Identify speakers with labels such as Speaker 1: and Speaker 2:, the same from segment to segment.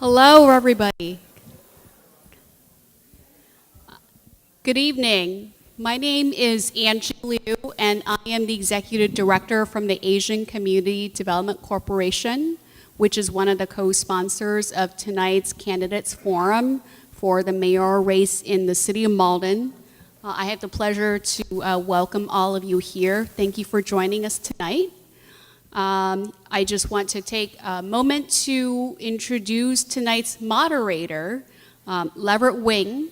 Speaker 1: Hello, everybody. Good evening. My name is Angie Liu, and I am the Executive Director from the Asian Community Development Corporation, which is one of the co-sponsors of tonight's Candidates Forum for the mayoral race in the city of Malden. I have the pleasure to welcome all of you here. Thank you for joining us tonight. I just want to take a moment to introduce tonight's moderator, Leverett Wing.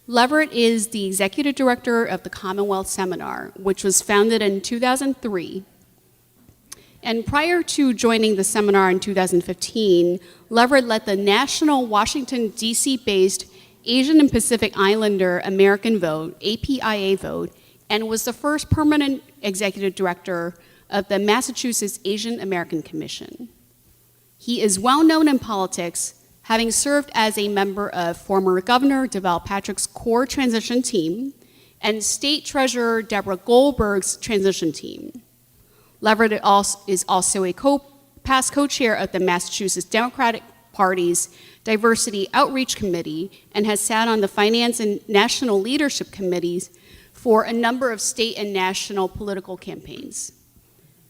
Speaker 1: Leverett is the Executive Director of the Commonwealth Seminar, which was founded in 2003. And prior to joining the seminar in 2015, Leverett led the national Washington, D.C.-based Asian and Pacific Islander American Vote, APIA vote, and was the first permanent Executive Director of the Massachusetts Asian American Commission. He is well known in politics, having served as a member of former Governor Deval Patrick's core transition team and State Treasurer Deborah Goldberg's transition team. Leverett is also a past co-chair of the Massachusetts Democratic Party's Diversity Outreach Committee and has sat on the Finance and National Leadership Committees for a number of state and national political campaigns.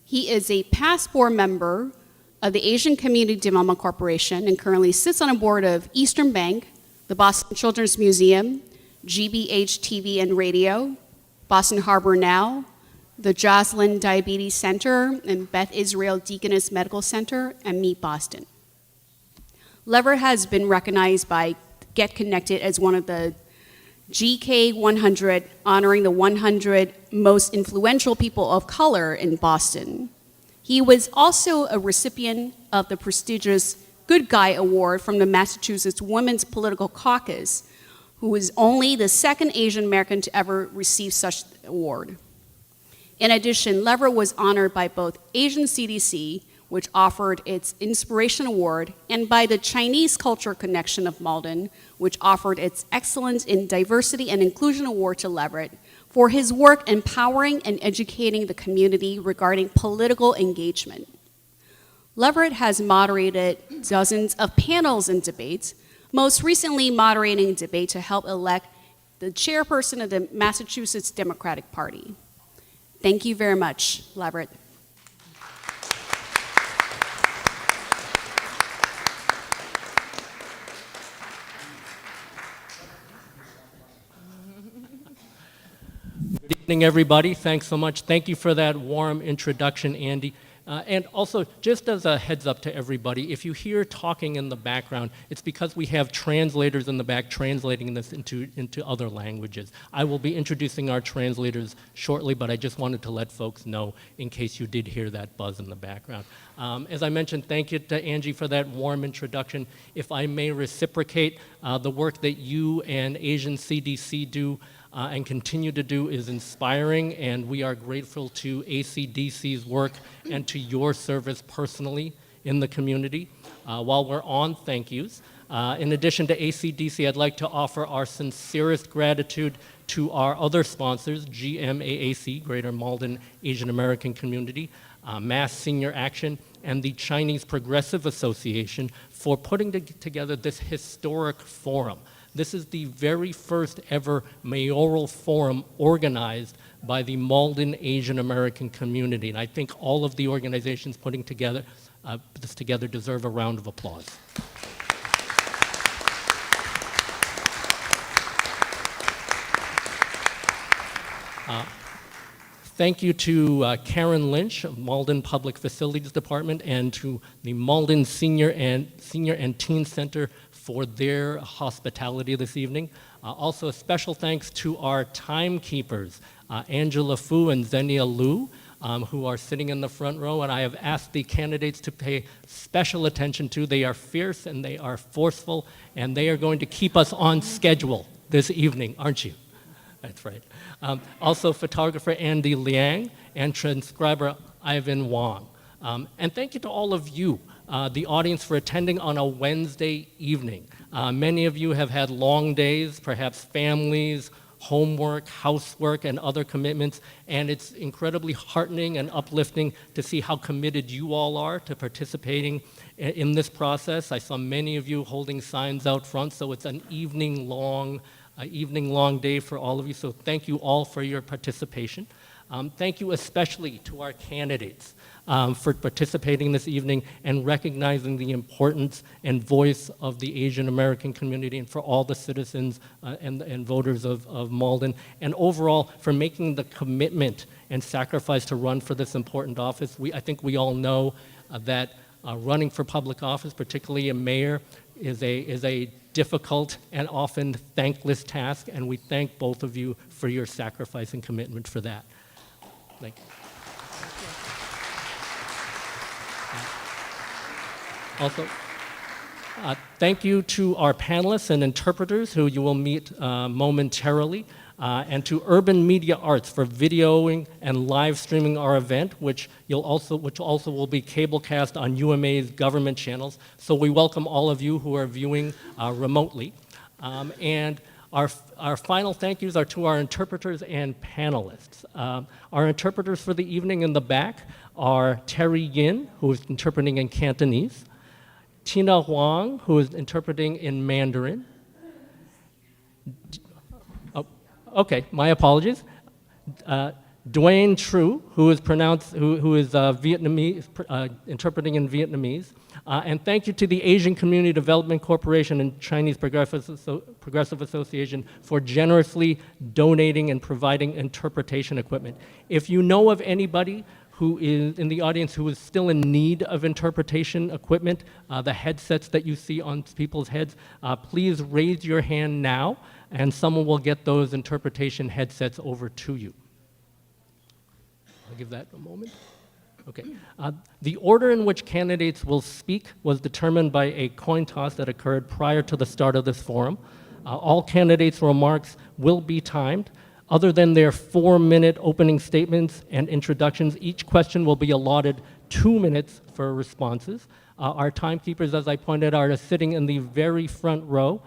Speaker 1: He is a past board member of the Asian Community Development Corporation and currently sits on a board of Eastern Bank, the Boston Children's Museum, GBH TV and Radio, Boston Harbor Now, the Joslin Diabetes Center, and Beth Israel Deaconess Medical Center, and Meet Boston. Leverett has been recognized by Get Connected as one of the GK 100, honoring the 100 most influential people of color in Boston. He was also a recipient of the prestigious Good Guy Award from the Massachusetts Women's Political Caucus, who was only the second Asian American to ever receive such award. In addition, Leverett was honored by both Asian CDC, which offered its Inspiration Award, and by the Chinese Culture Connection of Malden, which offered its Excellence in Diversity and Inclusion Award to Leverett for his work empowering and educating the community regarding political engagement. Leverett has moderated dozens of panels and debates, most recently moderating a debate to help elect the chairperson of the Massachusetts Democratic Party. Thank you very much, Leverett.
Speaker 2: Good evening, everybody. Thanks so much. Thank you for that warm introduction, Andy. And also, just as a heads up to everybody, if you hear talking in the background, it's because we have translators in the back translating this into other languages. I will be introducing our translators shortly, but I just wanted to let folks know in case you did hear that buzz in the background. As I mentioned, thank you to Angie for that warm introduction. If I may reciprocate, the work that you and Asian CDC do and continue to do is inspiring, and we are grateful to ACDC's work and to your service personally in the community. While we're on thank yous, in addition to ACDC, I'd like to offer our sincerest gratitude to our other sponsors, GMAAC, Greater Malden Asian American Community, Mass Senior Action, and the Chinese Progressive Association for putting together this historic forum. This is the very first ever mayoral forum organized by the Malden Asian American community. And I think all of the organizations putting together this together deserve a round of applause. Thank you to Karen Lynch of Malden Public Facilities Department and to the Malden Senior and Teen Center for their hospitality this evening. Also a special thanks to our timekeepers, Angela Fu and Zenia Liu, who are sitting in the front row, and I have asked the candidates to pay special attention to. They are fierce and they are forceful, and they are going to keep us on schedule this evening, aren't you? That's right. Also photographer Andy Liang and transcriber Ivan Wang. And thank you to all of you, the audience, for attending on a Wednesday evening. Many of you have had long days, perhaps families, homework, housework, and other commitments. And it's incredibly heartening and uplifting to see how committed you all are to participating in this process. I saw many of you holding signs out front, so it's an evening long day for all of you. So thank you all for your participation. Thank you especially to our candidates for participating this evening and recognizing the importance and voice of the Asian American community and for all the citizens and voters of Malden, and overall for making the commitment and sacrifice to run for this important office. I think we all know that running for public office, particularly a mayor, is a difficult and often thankless task, and we thank both of you for your sacrifice and commitment for that. Thank you. Also, thank you to our panelists and interpreters who you will meet momentarily, and to Urban Media Arts for videoing and live streaming our event, which also will be cablecast on UMA's government channels. So we welcome all of you who are viewing remotely. And our final thank yous are to our interpreters and panelists. Our interpreters for the evening in the back are Terry Yin, who is interpreting in Cantonese, Tina Huang, who is interpreting in Mandarin. Okay, my apologies. Dwayne True, who is Vietnamese, interpreting in Vietnamese. And thank you to the Asian Community Development Corporation and Chinese Progressive Association for generously donating and providing interpretation equipment. If you know of anybody who is in the audience who is still in need of interpretation equipment, the headsets that you see on people's heads, please raise your hand now, and someone will get those interpretation headsets over to you. I'll give that a moment. Okay. The order in which candidates will speak was determined by a coin toss that occurred prior to the start of this forum. All candidates' remarks will be timed. Other than their 4-minute opening statements and introductions, each question will be allotted 2 minutes for responses. Our timekeepers, as I pointed out, are sitting in the very front row.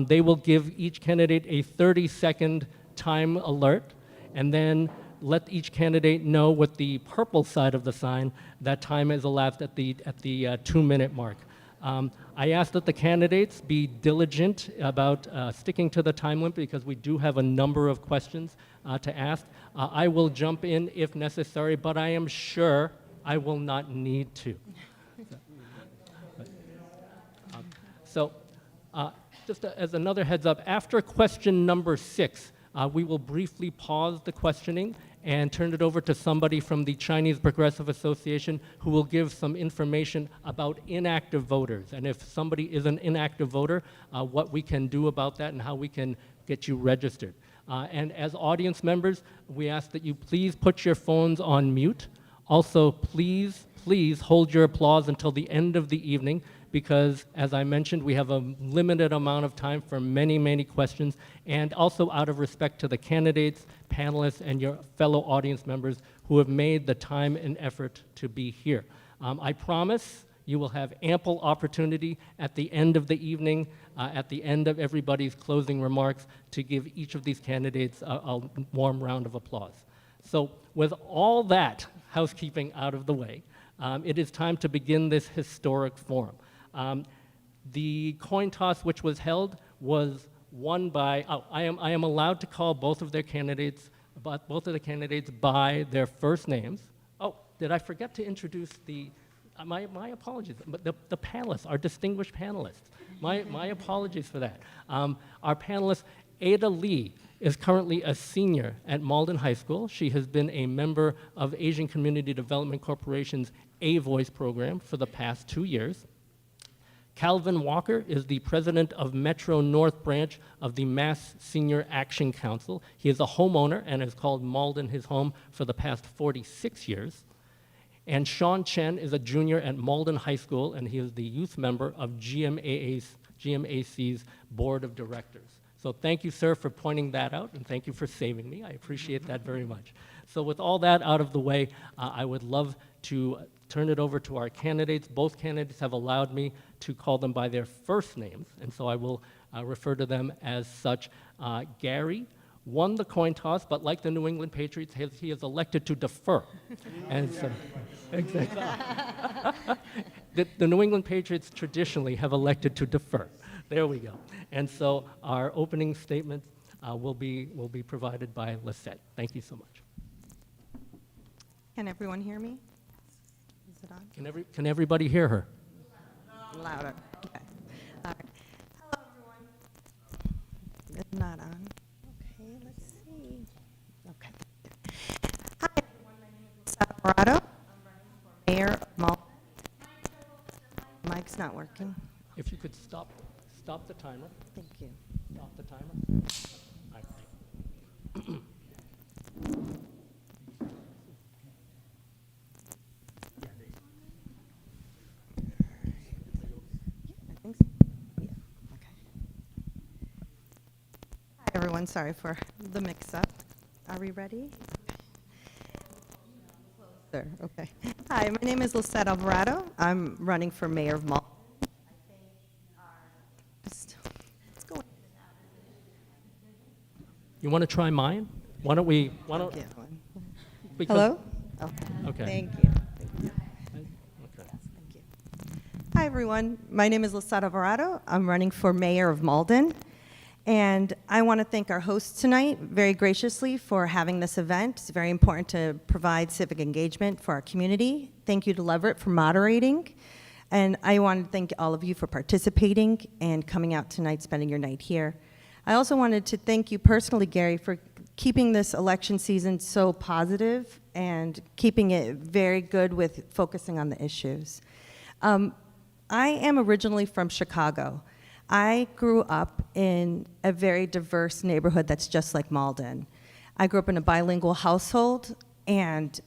Speaker 2: They will give each candidate a 30-second time alert, and then let each candidate know with the purple side of the sign that time is elapsed at the 2-minute mark. I ask that the candidates be diligent about sticking to the time limit because we do have a number of questions to ask. I will jump in if necessary, but I am sure I will not need to. Just as another heads up, after question number 6, we will briefly pause the questioning and turn it over to somebody from the Chinese Progressive Association who will give some information about inactive voters. And if somebody is an inactive voter, what we can do about that and how we can get you registered. And as audience members, we ask that you please put your phones on mute. Also, please hold your applause until the end of the evening because, as I mentioned, we have a limited amount of time for many, many questions, and also out of respect to the candidates, panelists, and your fellow audience members who have made the time and effort to be here. I promise you will have ample opportunity at the end of the evening, at the end of everybody's closing remarks, to give each of these candidates a warm round of applause. So with all that housekeeping out of the way, it is time to begin this historic forum. The coin toss which was held was won by, I am allowed to call both of the candidates by their first names. Oh, did I forget to introduce my apologies, but the panelists, our distinguished panelists. My apologies for that. Our panelist, Ada Lee, is currently a senior at Malden High School. She has been a member of Asian Community Development Corporation's A-Voice program for the past 2 years. Calvin Walker is the president of Metro North Branch of the Mass Senior Action Council. He is a homeowner and has called Malden his home for the past 46 years. And Sean Chen is a junior at Malden High School, and he is the youth member of GMAC's Board of Directors. So thank you, sir, for pointing that out, and thank you for saving me. I appreciate that very much. So with all that out of the way, I would love to turn it over to our candidates. Both candidates have allowed me to call them by their first names, and so I will refer to them as such. Gary won the coin toss, but like the New England Patriots, he has elected to defer. And so, exactly. The New England Patriots traditionally have elected to defer. There we go. And so our opening statements will be provided by Lisette. Thank you so much.
Speaker 3: Can everyone hear me? Is it on?
Speaker 2: Can everybody hear her?
Speaker 3: Louder. Okay. All right. Hello, everyone. It's not on. Okay, let's see. Okay. Hi, everyone. My name is Alvarado. I'm running for mayor of Malden. Mic's not working.
Speaker 2: If you could stop the timer.
Speaker 3: Thank you.
Speaker 2: Stop the timer. All right.
Speaker 3: I think so. Yeah. Okay. Hi, everyone. Sorry for the mix-up. Are we ready? There. Okay. Hi, my name is Lisette Alvarado. I'm running for mayor of Malden. Let's go.
Speaker 2: You want to try mine? Why don't we?
Speaker 3: Get one.
Speaker 2: because-
Speaker 3: Hello?
Speaker 2: Okay.
Speaker 3: Thank you.
Speaker 2: Okay.
Speaker 3: Thank you. Hi, everyone. My name is Lisette Alvarado. I'm running for mayor of Malden. And I want to thank our hosts tonight very graciously for having this event. It's very important to provide civic engagement for our community. Thank you to Leverett for moderating. And I want to thank all of you for participating and coming out tonight, spending your night here. I also wanted to thank you personally, Gary, for keeping this election season so positive and keeping it very good with focusing on the issues. I am originally from Chicago. I grew up in a very diverse neighborhood that's just like Malden. I grew up in a bilingual household, and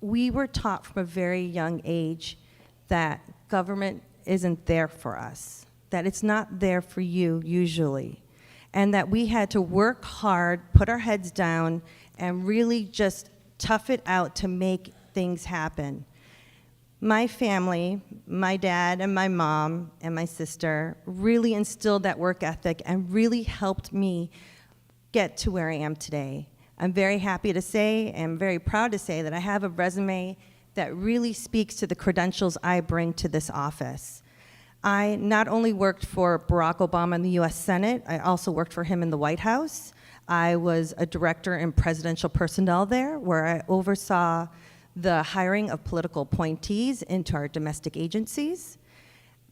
Speaker 3: we were taught from a very young age that government isn't there for us, that it's not there for you usually, and that we had to work hard, put our heads down, and really just tough it out to make things happen. My family, my dad and my mom and my sister really instilled that work ethic and really helped me get to where I am today. I'm very happy to say and very proud to say that I have a resume that really speaks to the credentials I bring to this office. I not only worked for Barack Obama in the US Senate, I also worked for him in the White House. I was a director in presidential personnel there, where I oversaw the hiring of political appointees into our domestic agencies.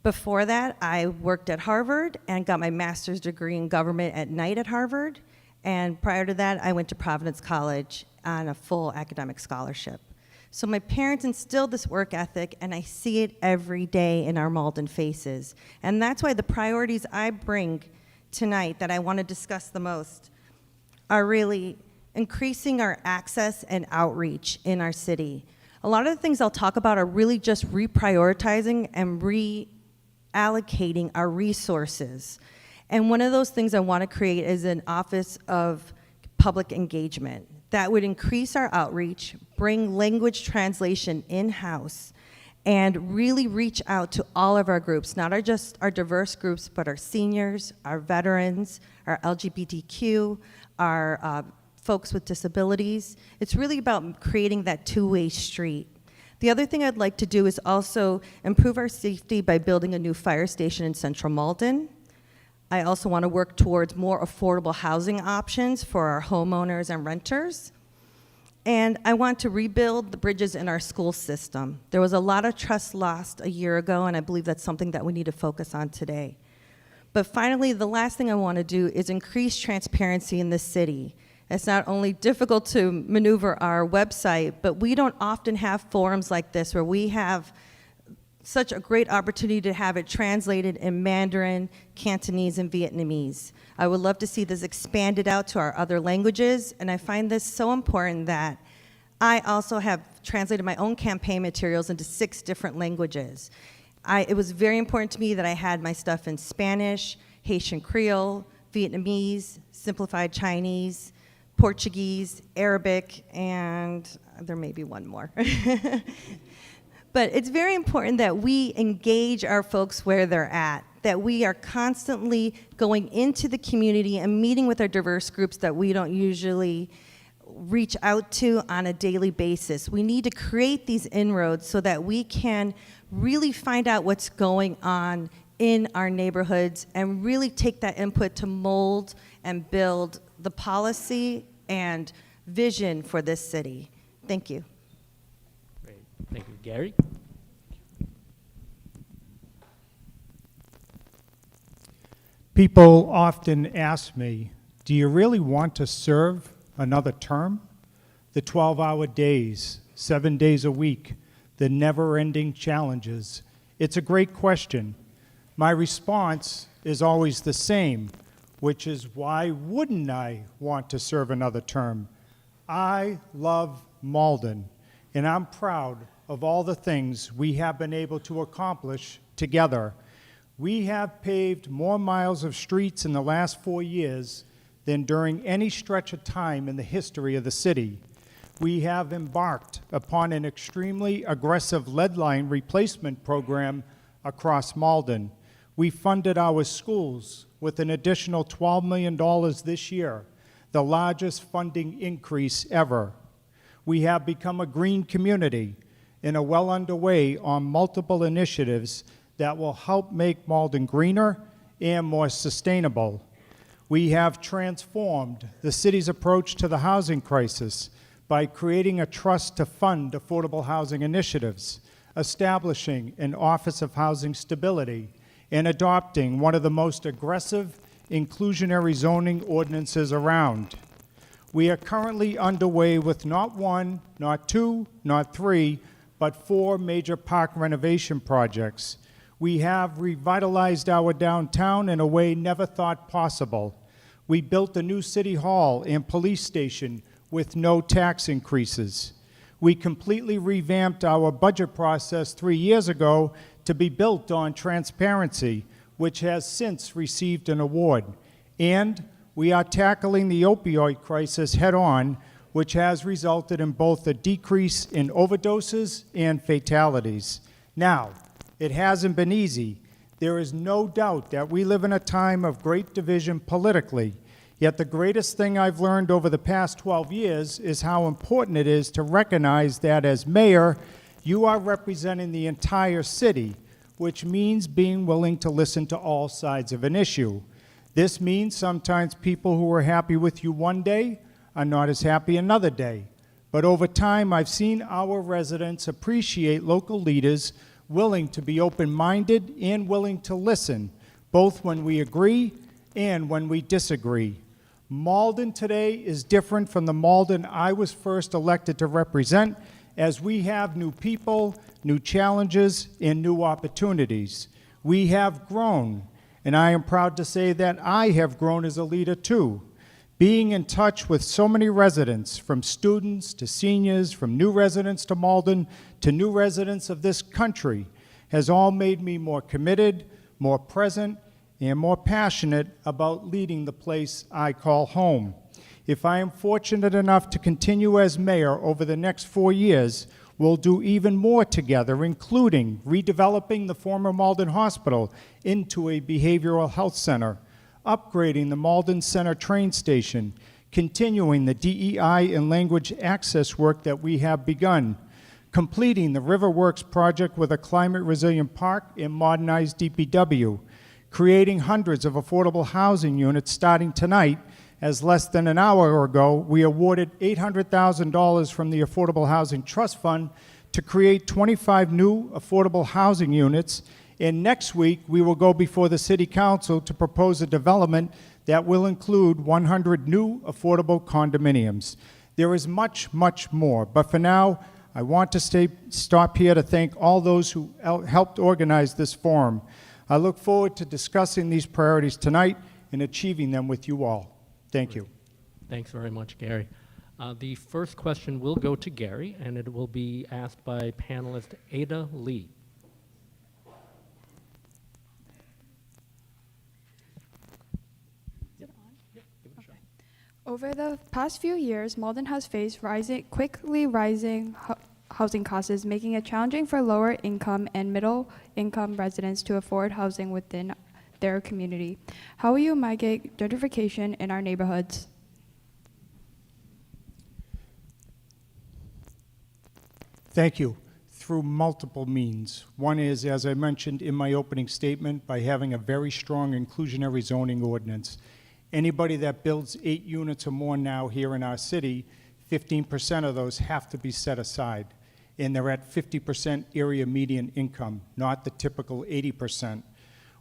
Speaker 3: Before that, I worked at Harvard and got my master's degree in government at night at Harvard. And prior to that, I went to Providence College on a full academic scholarship. So my parents instilled this work ethic, and I see it every day in our Malden faces. And that's why the priorities I bring tonight that I want to discuss the most are really increasing our access and outreach in our city. A lot of the things I'll talk about are really just reprioritizing and reallocating our resources. And one of those things I want to create is an office of public engagement that would increase our outreach, bring language translation in-house, and really reach out to all of our groups, not just our diverse groups, but our seniors, our veterans, our LGBTQ, our folks with disabilities. It's really about creating that two-way street. The other thing I'd like to do is also improve our safety by building a new fire station in central Malden. I also want to work towards more affordable housing options for our homeowners and renters. And I want to rebuild the bridges in our school system. There was a lot of trust lost a year ago, and I believe that's something that we need to focus on today. But finally, the last thing I want to do is increase transparency in this city. It's not only difficult to maneuver our website, but we don't often have forums like this where we have such a great opportunity to have it translated in Mandarin, Cantonese, and Vietnamese. I would love to see this expanded out to our other languages, and I find this so important that I also have translated my own campaign materials into 6 different languages. It was very important to me that I had my stuff in Spanish, Haitian Creole, Vietnamese, Simplified Chinese, Portuguese, Arabic, and there may be one more. But it's very important that we engage our folks where they're at, that we are constantly going into the community and meeting with our diverse groups that we don't usually reach out to on a daily basis. We need to create these inroads so that we can really find out what's going on in our neighborhoods and really take that input to mold and build the policy and vision for this city. Thank you.
Speaker 2: Great. Thank you. Gary?
Speaker 4: People often ask me, do you really want to serve another term? The 12-hour days, 7 days a week, the never-ending challenges. It's a great question. My response is always the same, which is, why wouldn't I want to serve another term? I love Malden, and I'm proud of all the things we have been able to accomplish together. We have paved more miles of streets in the last 4 years than during any stretch of time in the history of the city. We have embarked upon an extremely aggressive lead line replacement program across Malden. We funded our schools with an additional $12 million this year, the largest funding increase ever. We have become a green community and are well underway on multiple initiatives that will help make Malden greener and more sustainable. We have transformed the city's approach to the housing crisis by creating a trust to fund affordable housing initiatives, establishing an Office of Housing Stability, and adopting one of the most aggressive inclusionary zoning ordinances around. We are currently underway with not one, not two, not three, but 4 major park renovation projects. We have revitalized our downtown in a way never thought possible. We built a new city hall and police station with no tax increases. We completely revamped our budget process 3 years ago to be built on transparency, which has since received an award. And we are tackling the opioid crisis head-on, which has resulted in both a decrease in overdoses and fatalities. Now, it hasn't been easy. There is no doubt that we live in a time of great division politically. Yet the greatest thing I've learned over the past 12 years is how important it is to recognize that as mayor, you are representing the entire city, which means being willing to listen to all sides of an issue. This means sometimes people who are happy with you one day are not as happy another day. But over time, I've seen our residents appreciate local leaders willing to be open-minded and willing to listen, both when we agree and when we disagree. Malden today is different from the Malden I was first elected to represent, as we have new people, new challenges, and new opportunities. We have grown, and I am proud to say that I have grown as a leader too. Being in touch with so many residents, from students to seniors, from new residents to Malden, to new residents of this country, has all made me more committed, more present, and more passionate about leading the place I call home. If I am fortunate enough to continue as mayor over the next 4 years, we'll do even more together, including redeveloping the former Malden Hospital into a behavioral health center, upgrading the Malden Center train station, continuing the DEI and language access work that we have begun, completing the Riverworks project with a climate-resilient park and modernized DPW, creating hundreds of affordable housing units starting tonight, as less than an hour ago, we awarded $800,000 from the Affordable Housing Trust Fund to create 25 new affordable housing units. And next week, we will go before the City Council to propose a development that will include 100 new affordable condominiums. There is much, much more, but for now, I want to stop here to thank all those who helped organize this forum. I look forward to discussing these priorities tonight and achieving them with you all. Thank you.
Speaker 2: Thanks very much, Gary. The first question will go to Gary, and it will be asked by panelist Ada Lee.
Speaker 5: Over the past few years, Malden has faced quickly rising housing costs, making it challenging for lower income and middle income residents to afford housing within their community. How will you mitigate gentrification in our neighborhoods?
Speaker 4: Thank you. Through multiple means. One is, as I mentioned in my opening statement, by having a very strong inclusionary zoning ordinance. Anybody that builds 8 units or more now here in our city, 15% of those have to be set aside. And they're at 50% area median income, not the typical 80%.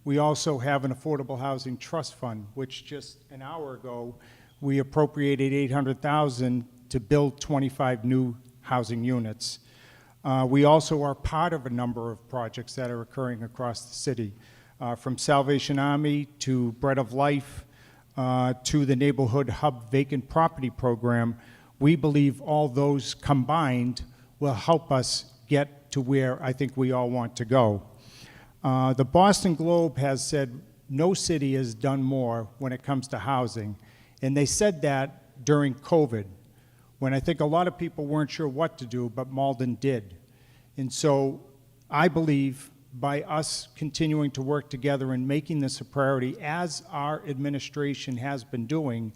Speaker 4: We also have an affordable housing trust fund, which just an hour ago, we appropriated $800,000 to build 25 new housing units. We also are part of a number of projects that are occurring across the city, from Salvation Army to Bread of Life to the Neighborhood Hub Vacant Property Program. We believe all those combined will help us get to where I think we all want to go. The Boston Globe has said no city has done more when it comes to housing, and they said that during COVID, when I think a lot of people weren't sure what to do, but Malden did. And so I believe by us continuing to work together and making this a priority, as our administration has been doing,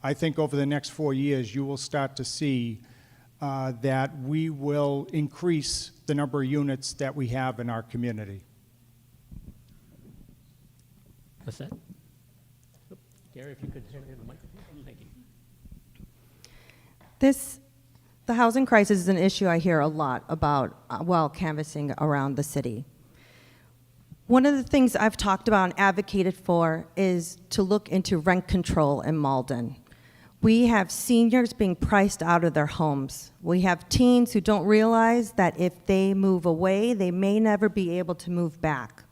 Speaker 4: I think over the next 4 years you will start to see that we will increase the number of units that we have in our community.
Speaker 2: That's it. Gary, if you could hand me the microphone. Thank you.
Speaker 3: The housing crisis is an issue I hear a lot about while canvassing around the city. One of the things I've talked about and advocated for is to look into rent control in Malden. We have seniors being priced out of their homes. We have teens who don't realize that if they move away, they may never be able to move back.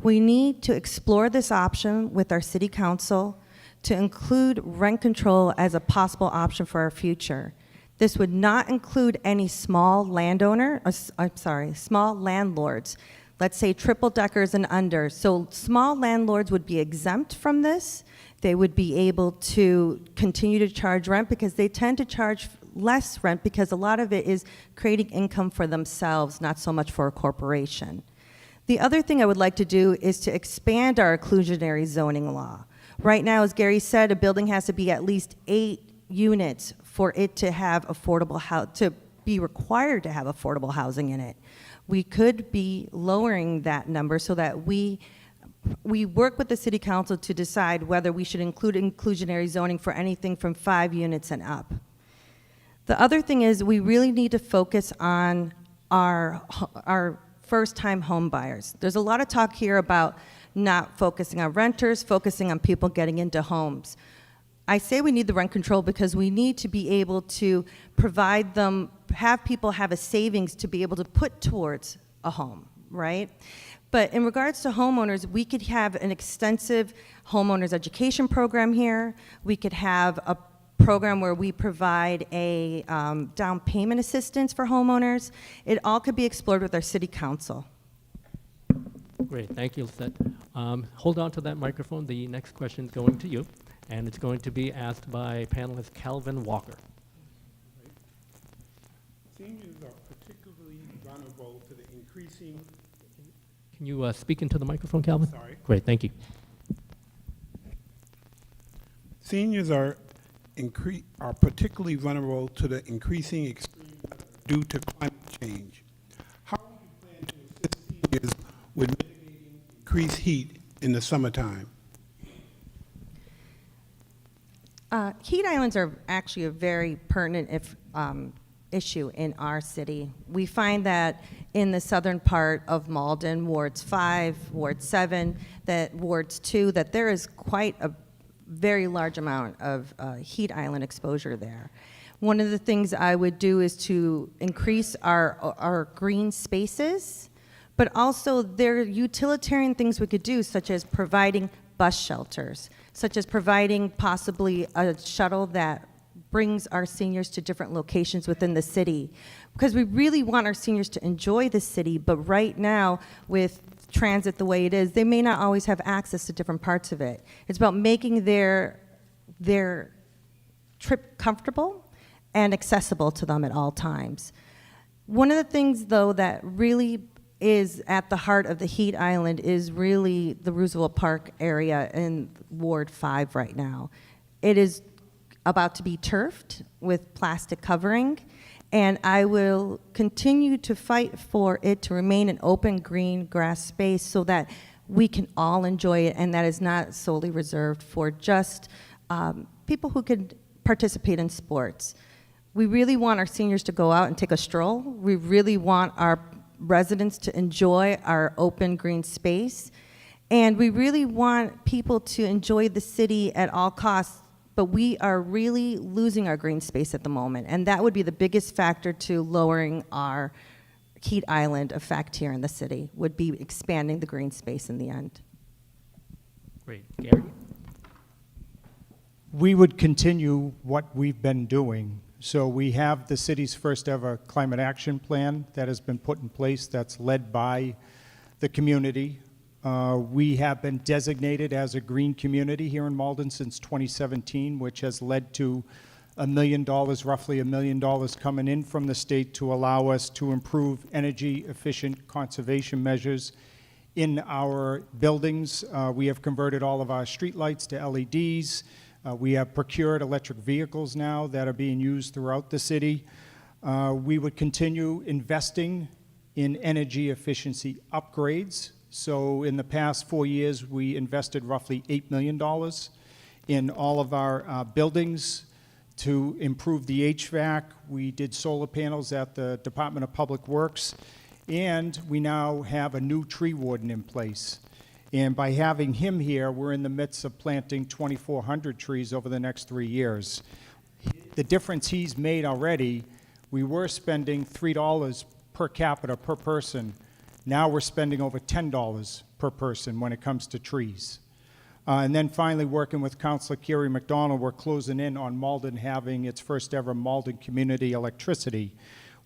Speaker 3: We need to explore this option with our city council to include rent control as a possible option for our future. This would not include any small small landlords, let's say triple deckers and under. So small landlords would be exempt from this. They would be able to continue to charge rent because they tend to charge less rent because a lot of it is creating income for themselves, not so much for a corporation. The other thing I would like to do is to expand our inclusionary zoning law. Right now, as Gary said, a building has to be at least 8 units for it to have to be required to have affordable housing in it. We could be lowering that number so that we work with the city council to decide whether we should include inclusionary zoning for anything from 5 units and up. The other thing is we really need to focus on our first-time home buyers. There's a lot of talk here about not focusing on renters, focusing on people getting into homes. I say we need the rent control because we need to be able to provide them, have people have a savings to be able to put towards a home, right? But in regards to homeowners, we could have an extensive homeowners education program here. We could have a program where we provide a down payment assistance for homeowners. It all could be explored with our city council.
Speaker 2: Great, thank you, Lisette. Hold on to that microphone. The next question is going to you, and it's going to be asked by panelist Calvin Walker.
Speaker 6: Seniors are particularly vulnerable to the increasing.
Speaker 2: Can you speak into the microphone, Calvin?
Speaker 6: Sorry.
Speaker 2: Great, thank you.
Speaker 6: Seniors are particularly vulnerable to the increasing extreme weather due to climate change. How do you plan to assist seniors with mitigating increased heat in the summertime?
Speaker 3: Heat islands are actually a very pertinent issue in our city. We find that in the southern part of Malden, wards 5, ward 7, that wards 2, that there is quite a very large amount of heat island exposure there. One of the things I would do is to increase our green spaces, but also there are utilitarian things we could do, such as providing bus shelters, such as providing possibly a shuttle that brings our seniors to different locations within the city. Because we really want our seniors to enjoy the city, but right now, with transit the way it is, they may not always have access to different parts of it. It's about making their trip comfortable and accessible to them at all times. One of the things, though, that really is at the heart of the heat island is really the Roosevelt Park area in Ward 5 right now. It is about to be turfed with plastic covering, and I will continue to fight for it to remain an open green grass space so that we can all enjoy it, and that is not solely reserved for just people who could participate in sports. We really want our seniors to go out and take a stroll. We really want our residents to enjoy our open green space. And we really want people to enjoy the city at all costs, but we are really losing our green space at the moment. And that would be the biggest factor to lowering our heat island effect here in the city, would be expanding the green space in the end.
Speaker 2: Great. Gary?
Speaker 4: We would continue what we've been doing. So we have the city's first ever climate action plan that has been put in place that's led by the community. We have been designated as a green community here in Malden since 2017, which has led to $1 million, roughly $1 million coming in from the state to allow us to improve energy efficient conservation measures in our buildings. We have converted all of our streetlights to LEDs. We have procured electric vehicles now that are being used throughout the city. We would continue investing in energy efficiency upgrades. So in the past 4 years, we invested roughly $8 million in all of our buildings to improve the HVAC. We did solar panels at the Department of Public Works, and we now have a new tree warden in place. And by having him here, we're in the midst of planting 2,400 trees over the next 3 years. The difference he's made already, we were spending $3 per capita per person. Now we're spending over $10 per person when it comes to trees. And then finally, working with Councilor Kerry McDonald, we're closing in on Malden having its first ever Malden Community Electricity,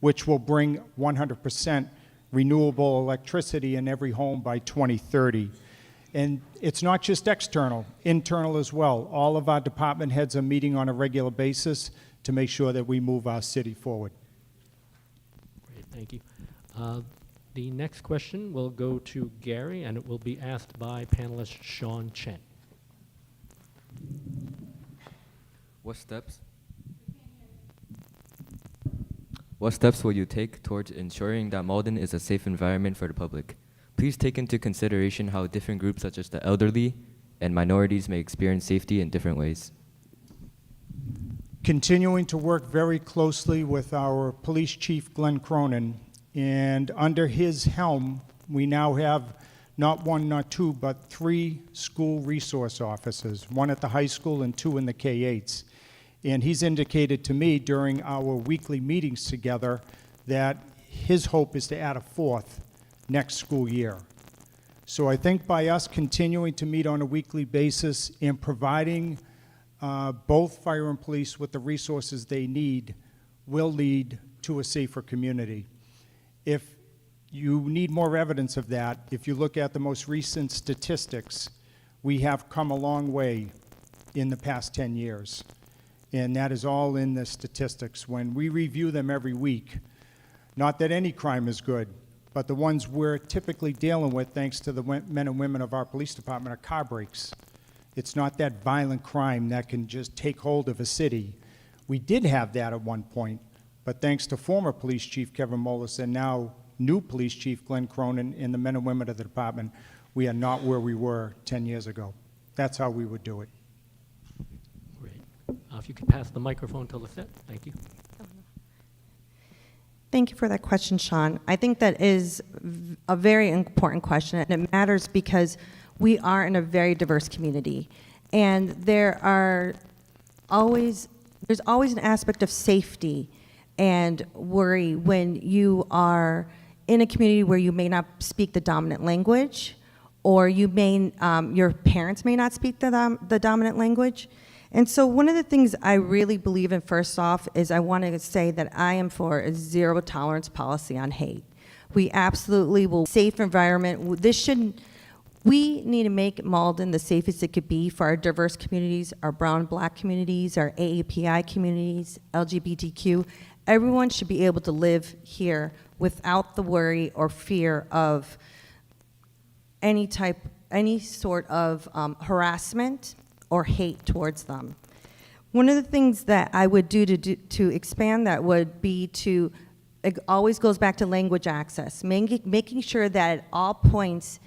Speaker 4: which will bring 100% renewable electricity in every home by 2030. And it's not just external, internal as well. All of our department heads are meeting on a regular basis to make sure that we move our city forward.
Speaker 2: Great, thank you. The next question will go to Gary, and it will be asked by panelist Sean Chen.
Speaker 7: What steps will you take towards ensuring that Malden is a safe environment for the public? Please take into consideration how different groups such as the elderly and minorities may experience safety in different ways.
Speaker 4: Continuing to work very closely with our police chief, Glenn Cronin, and under his helm, we now have not one, not two, but 3 school resource officers, 1 at the high school and 2 in the K-8s. And he's indicated to me during our weekly meetings together that his hope is to add a 4th next school year. So I think by us continuing to meet on a weekly basis and providing both fire and police with the resources they need will lead to a safer community. If you need more evidence of that, if you look at the most recent statistics, we have come a long way in the past 10 years. And that is all in the statistics. When we review them every week, not that any crime is good, but the ones we're typically dealing with, thanks to the men and women of our police department, are car breaks. It's not that violent crime that can just take hold of a city. We did have that at one point, but thanks to former police chief Kevin Molis and now new police chief Glenn Cronin and the men and women of the department, we are not where we were 10 years ago. That's how we would do it.
Speaker 2: Great. If you could pass the microphone to Lisette, thank you.
Speaker 3: Thank you for that question, Sean. I think that is a very important question, and it matters because we are in a very diverse community, and there's always an aspect of safety and worry when you are in a community where you may not speak the dominant language, or your parents may not speak the dominant language. And so one of the things I really believe in, first off, is I want to say that I am for a zero tolerance policy on hate. We absolutely will safe environment. We need to make Malden the safest it could be for our diverse communities, our brown, black communities, our AAPI communities, LGBTQ, Everyone should be able to live here without the worry or fear of any sort of harassment or hate towards them. One of the things that I would do to expand that would be to, it always goes back to language access, making sure that at all points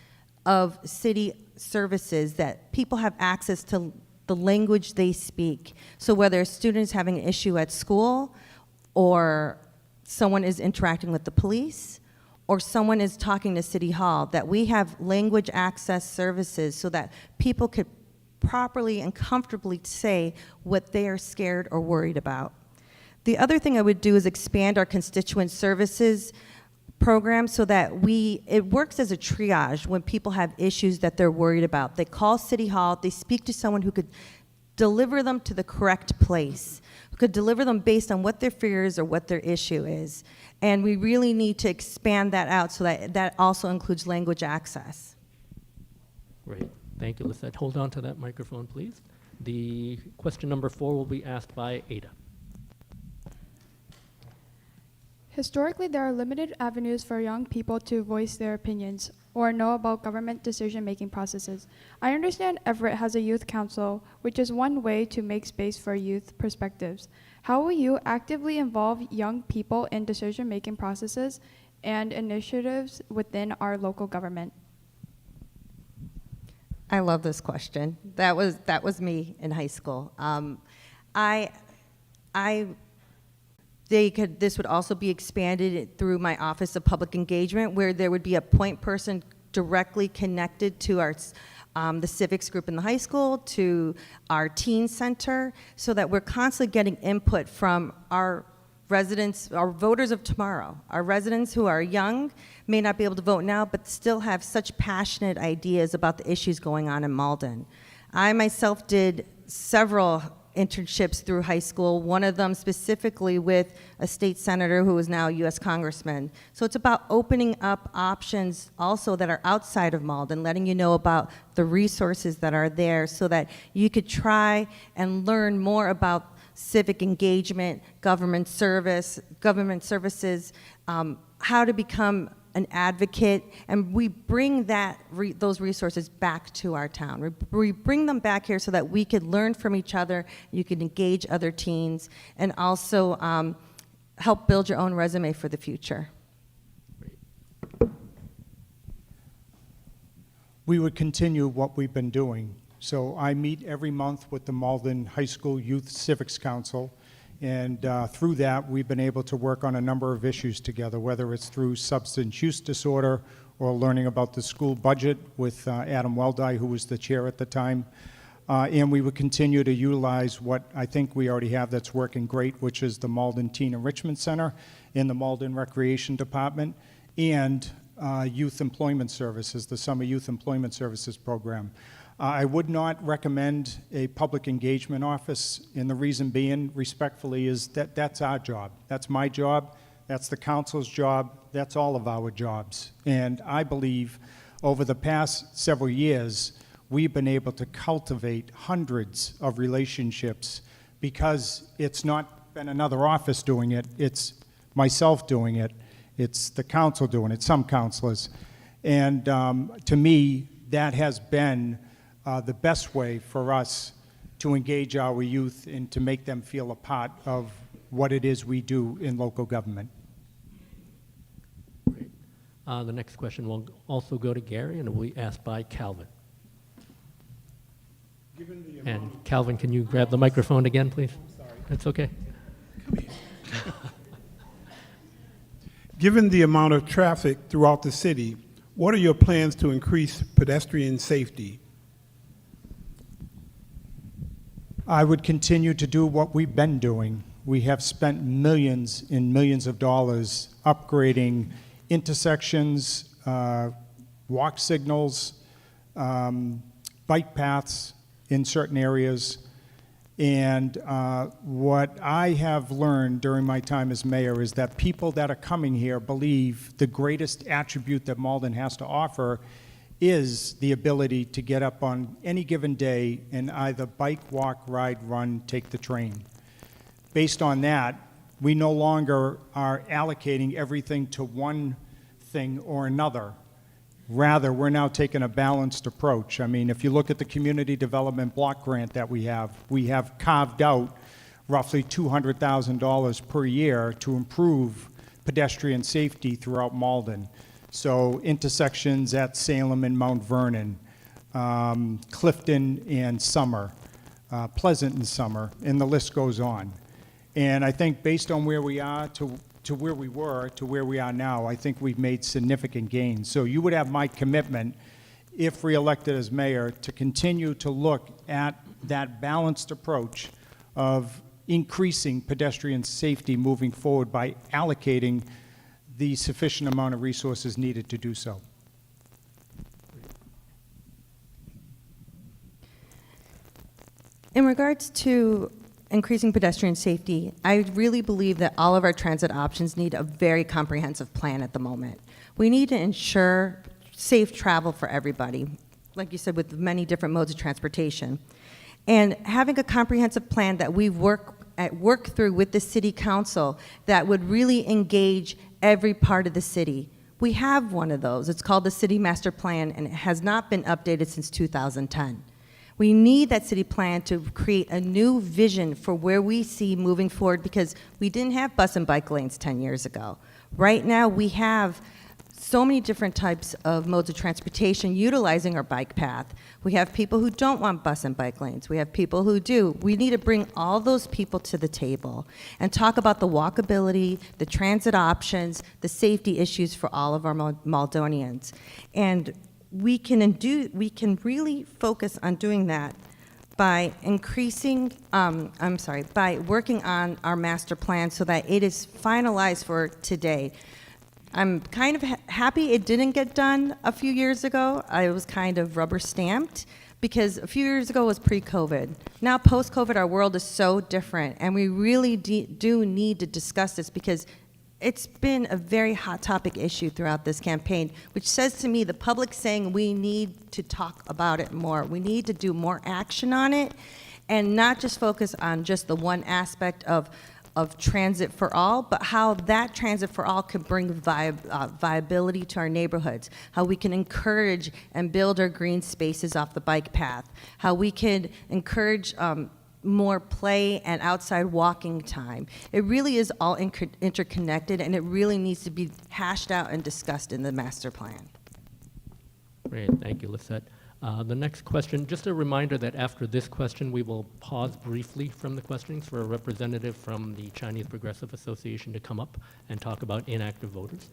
Speaker 3: of city services that people have access to the language they speak. So whether a student is having an issue at school, or someone is interacting with the police, or someone is talking to City Hall, that we have language access services so that people could properly and comfortably say what they are scared or worried about. The other thing I would do is expand our constituent services program so that it works as a triage when people have issues that they're worried about. They call City Hall, they speak to someone who could deliver them to the correct place, who could deliver them based on what their fears or what their issue is. And we really need to expand that out so that that also includes language access.
Speaker 2: Great. Thank you, Lisette. Hold on to that microphone, please. The question number 4 will be asked by Ada.
Speaker 5: Historically, there are limited avenues for young people to voice their opinions or know about government decision-making processes. I understand Everett has a youth council, which is one way to make space for youth perspectives. How will you actively involve young people in decision-making processes and initiatives within our local government?
Speaker 3: I love this question. That was me in high school. This would also be expanded through my Office of Public Engagement, where there would be a point person directly connected to the civics group in the high school, to our teen center, so that we're constantly getting input from our residents, our voters of tomorrow. Our residents who are young may not be able to vote now, but still have such passionate ideas about the issues going on in Malden. I myself did several internships through high school, one of them specifically with a state senator who is now a U.S. congressman. So it's about opening up options also that are outside of Malden, letting you know about the resources that are there so that you could try and learn more about civic engagement, government services, how to become an advocate, and we bring those resources back to our town. We bring them back here so that we could learn from each other, you can engage other teens, and also help build your own resume for the future.
Speaker 4: We would continue what we've been doing. So I meet every month with the Malden High School Youth Civics Council, and through that, we've been able to work on a number of issues together, whether it's through substance use disorder or learning about the school budget with Adam Weldi, who was the chair at the time. And we would continue to utilize what I think we already have that's working great, which is the Malden Teen Enrichment Center in the Malden Recreation Department, and Youth Employment Services, the Summer Youth Employment Services Program. I would not recommend a public engagement office, and the reason being, respectfully, is that that's our job. That's my job, that's the council's job, that's all of our jobs. And I believe over the past several years, we've been able to cultivate hundreds of relationships because it's not been another office doing it, it's myself doing it, it's the council doing it, some councilors. And to me, that has been the best way for us to engage our youth and to make them feel a part of what it is we do in local government.
Speaker 2: Great. The next question will also go to Gary, and it will be asked by Calvin. And Calvin, can you grab the microphone again, please? Sorry. That's okay.
Speaker 6: Come here. Given the amount of traffic throughout the city, what are your plans to increase pedestrian safety?
Speaker 4: I would continue to do what we've been doing. We have spent millions and millions of dollars upgrading intersections, walk signals, bike paths in certain areas. And what I have learned during my time as mayor is that people that are coming here believe the greatest attribute that Malden has to offer is the ability to get up on any given day and either bike, walk, ride, run, take the train. Based on that, we no longer are allocating everything to one thing or another. Rather, we're now taking a balanced approach. I mean, if you look at the community development block grant that we have carved out roughly $200,000 per year to improve pedestrian safety throughout Malden. So intersections at Salem and Mount Vernon, Clifton and Summer, Pleasant and Summer, and the list goes on. And I think based on where we are to where we were to where we are now, I think we've made significant gains. So you would have my commitment, if reelected as mayor, to continue to look at that balanced approach of increasing pedestrian safety moving forward by allocating the sufficient amount of resources needed to do so.
Speaker 3: In regards to increasing pedestrian safety, I really believe that all of our transit options need a very comprehensive plan at the moment. We need to ensure safe travel for everybody, like you said, with many different modes of transportation. And having a comprehensive plan that we work through with the city council that would really engage every part of the city. We have one of those. It's called the City Master Plan, and it has not been updated since 2010. We need that city plan to create a new vision for where we see moving forward, because we didn't have bus and bike lanes 10 years ago. Right now, we have so many different types of modes of transportation utilizing our bike path. We have people who don't want bus and bike lanes. We have people who do. We need to bring all those people to the table and talk about the walkability, the transit options, the safety issues for all of our Maldonians. And we can really focus on doing that by by working on our master plan so that it is finalized for today. I'm kind of happy it didn't get done a few years ago. I was kind of rubber stamped because a few years ago was pre-COVID. Now post-COVID, our world is so different, and we really do need to discuss this because it's been a very hot topic issue throughout this campaign, which says to me the public saying we need to talk about it more. We need to do more action on it and not just focus on just the one aspect of transit for all, but how that transit for all can bring viability to our neighborhoods, how we can encourage and build our green spaces off the bike path, how we can encourage more play and outside walking time. It really is all interconnected, and it really needs to be hashed out and discussed in the master plan.
Speaker 2: Great, thank you, Lisette. The next question, just a reminder that after this question, we will pause briefly from the questionings for a representative from the Chinese Progressive Association to come up and talk about inactive voters.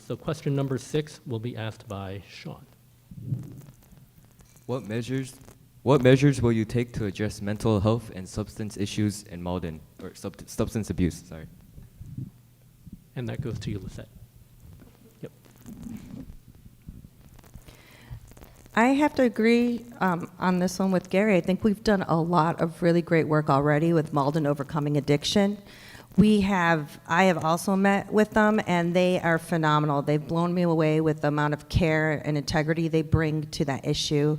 Speaker 2: So question number 6 will be asked by Sean.
Speaker 7: What measures will you take to address mental health and substance issues in Malden, or substance abuse, sorry?
Speaker 2: And that goes to you, Lisette. Yep.
Speaker 3: I have to agree on this one with Gary. I think we've done a lot of really great work already with Malden Overcoming Addiction. I have also met with them, and they are phenomenal. They've blown me away with the amount of care and integrity they bring to that issue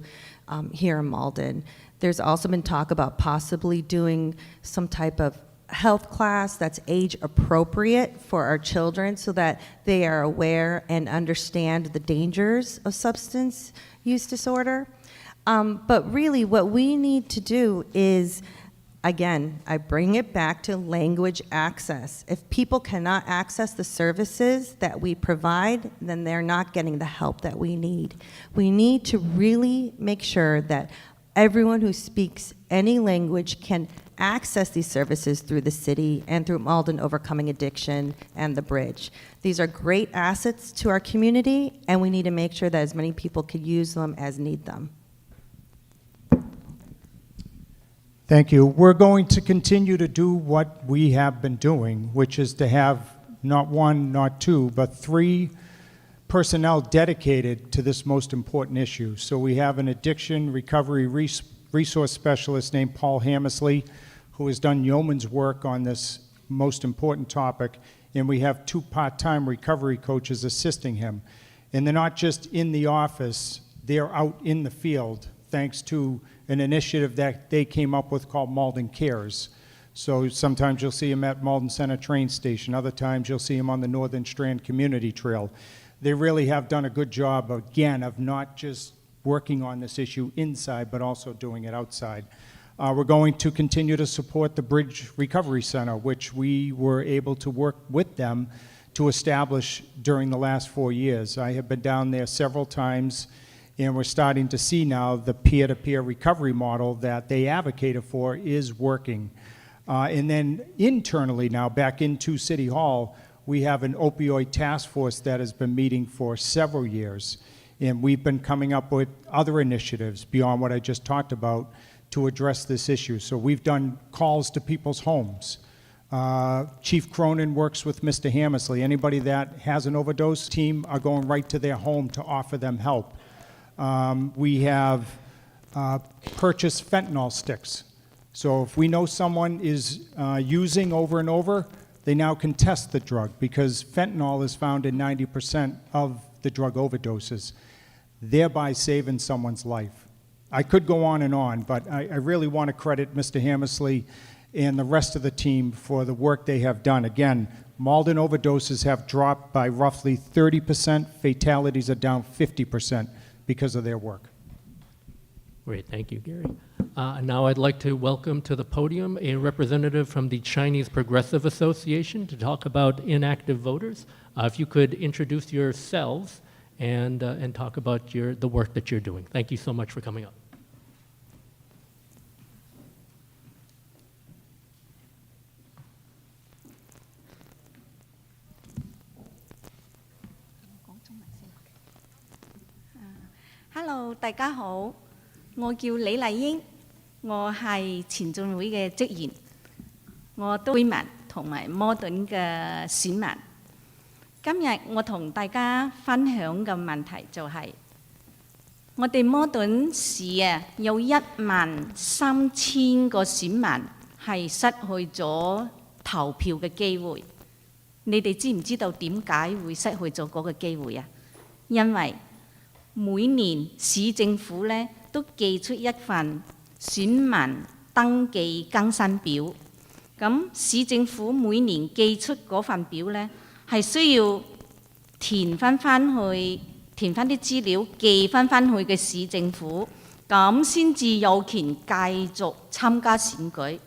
Speaker 3: here in Malden. There's also been talk about possibly doing some type of health class that's age appropriate for our children so that they are aware and understand the dangers of substance use disorder. But really what we need to do is, again, I bring it back to language access. If people cannot access the services that we provide, then they're not getting the help that we need. We need to really make sure that everyone who speaks any language can access these services through the city and through Malden Overcoming Addiction and the Bridge. These are great assets to our community, and we need to make sure that as many people can use them as need them.
Speaker 4: Thank you. We're going to continue to do what we have been doing, which is to have not one, not two, but 3 personnel dedicated to this most important issue. So we have an addiction recovery resource specialist named Paul Hammersley, who has done yeoman's work on this most important topic, and we have 2 part-time recovery coaches assisting him. And they're not just in the office, they're out in the field, thanks to an initiative that they came up with called Malden Cares. So sometimes you'll see them at Malden Center train station. Other times you'll see them on the Northern Strand Community Trail. They really have done a good job, again, of not just working on this issue inside, but also doing it outside. We're going to continue to support the Bridge Recovery Center, which we were able to work with them to establish during the last 4 years. I have been down there several times, and we're starting to see now the peer-to-peer recovery model that they advocated for is working. And then internally now, back into City Hall, we have an opioid task force that has been meeting for several years. And we've been coming up with other initiatives beyond what I just talked about to address this issue. So we've done calls to people's homes. Chief Cronin works with Mr. Hammersley. Anybody that has an overdose, team are going right to their home to offer them help. We have purchased fentanyl sticks. So if we know someone is using over and over, they now can test the drug because fentanyl is found in 90% of the drug overdoses, thereby saving someone's life. I could go on, but I really want to credit Mr. Hammersley and the rest of the team for the work they have done. Again, Malden overdoses have dropped by roughly 30%. Fatalities are down 50% because of their work.
Speaker 2: Great, thank you, Gary. Now I'd like to welcome to the podium a representative from the Chinese Progressive Association to talk about inactive voters. If you could introduce yourselves and talk about the work that you're doing. Thank you so much for coming up.
Speaker 8: Hello， 大家好，我叫李麗英，我係前進會嘅職員，我都居民同埋摩頓嘅選民。今日我同大家分享嘅問題就係、我哋摩頓市有13000個選民係失去咗投票嘅機會。你哋知唔知道點解會失去咗嗰個機會啊？因為每年市政府咧都寄出一份選民登記更新表，咁市政府每年寄出嗰份表咧係需要填翻啲資料，寄翻去嘅市政府，咁先至有權繼續參加選舉。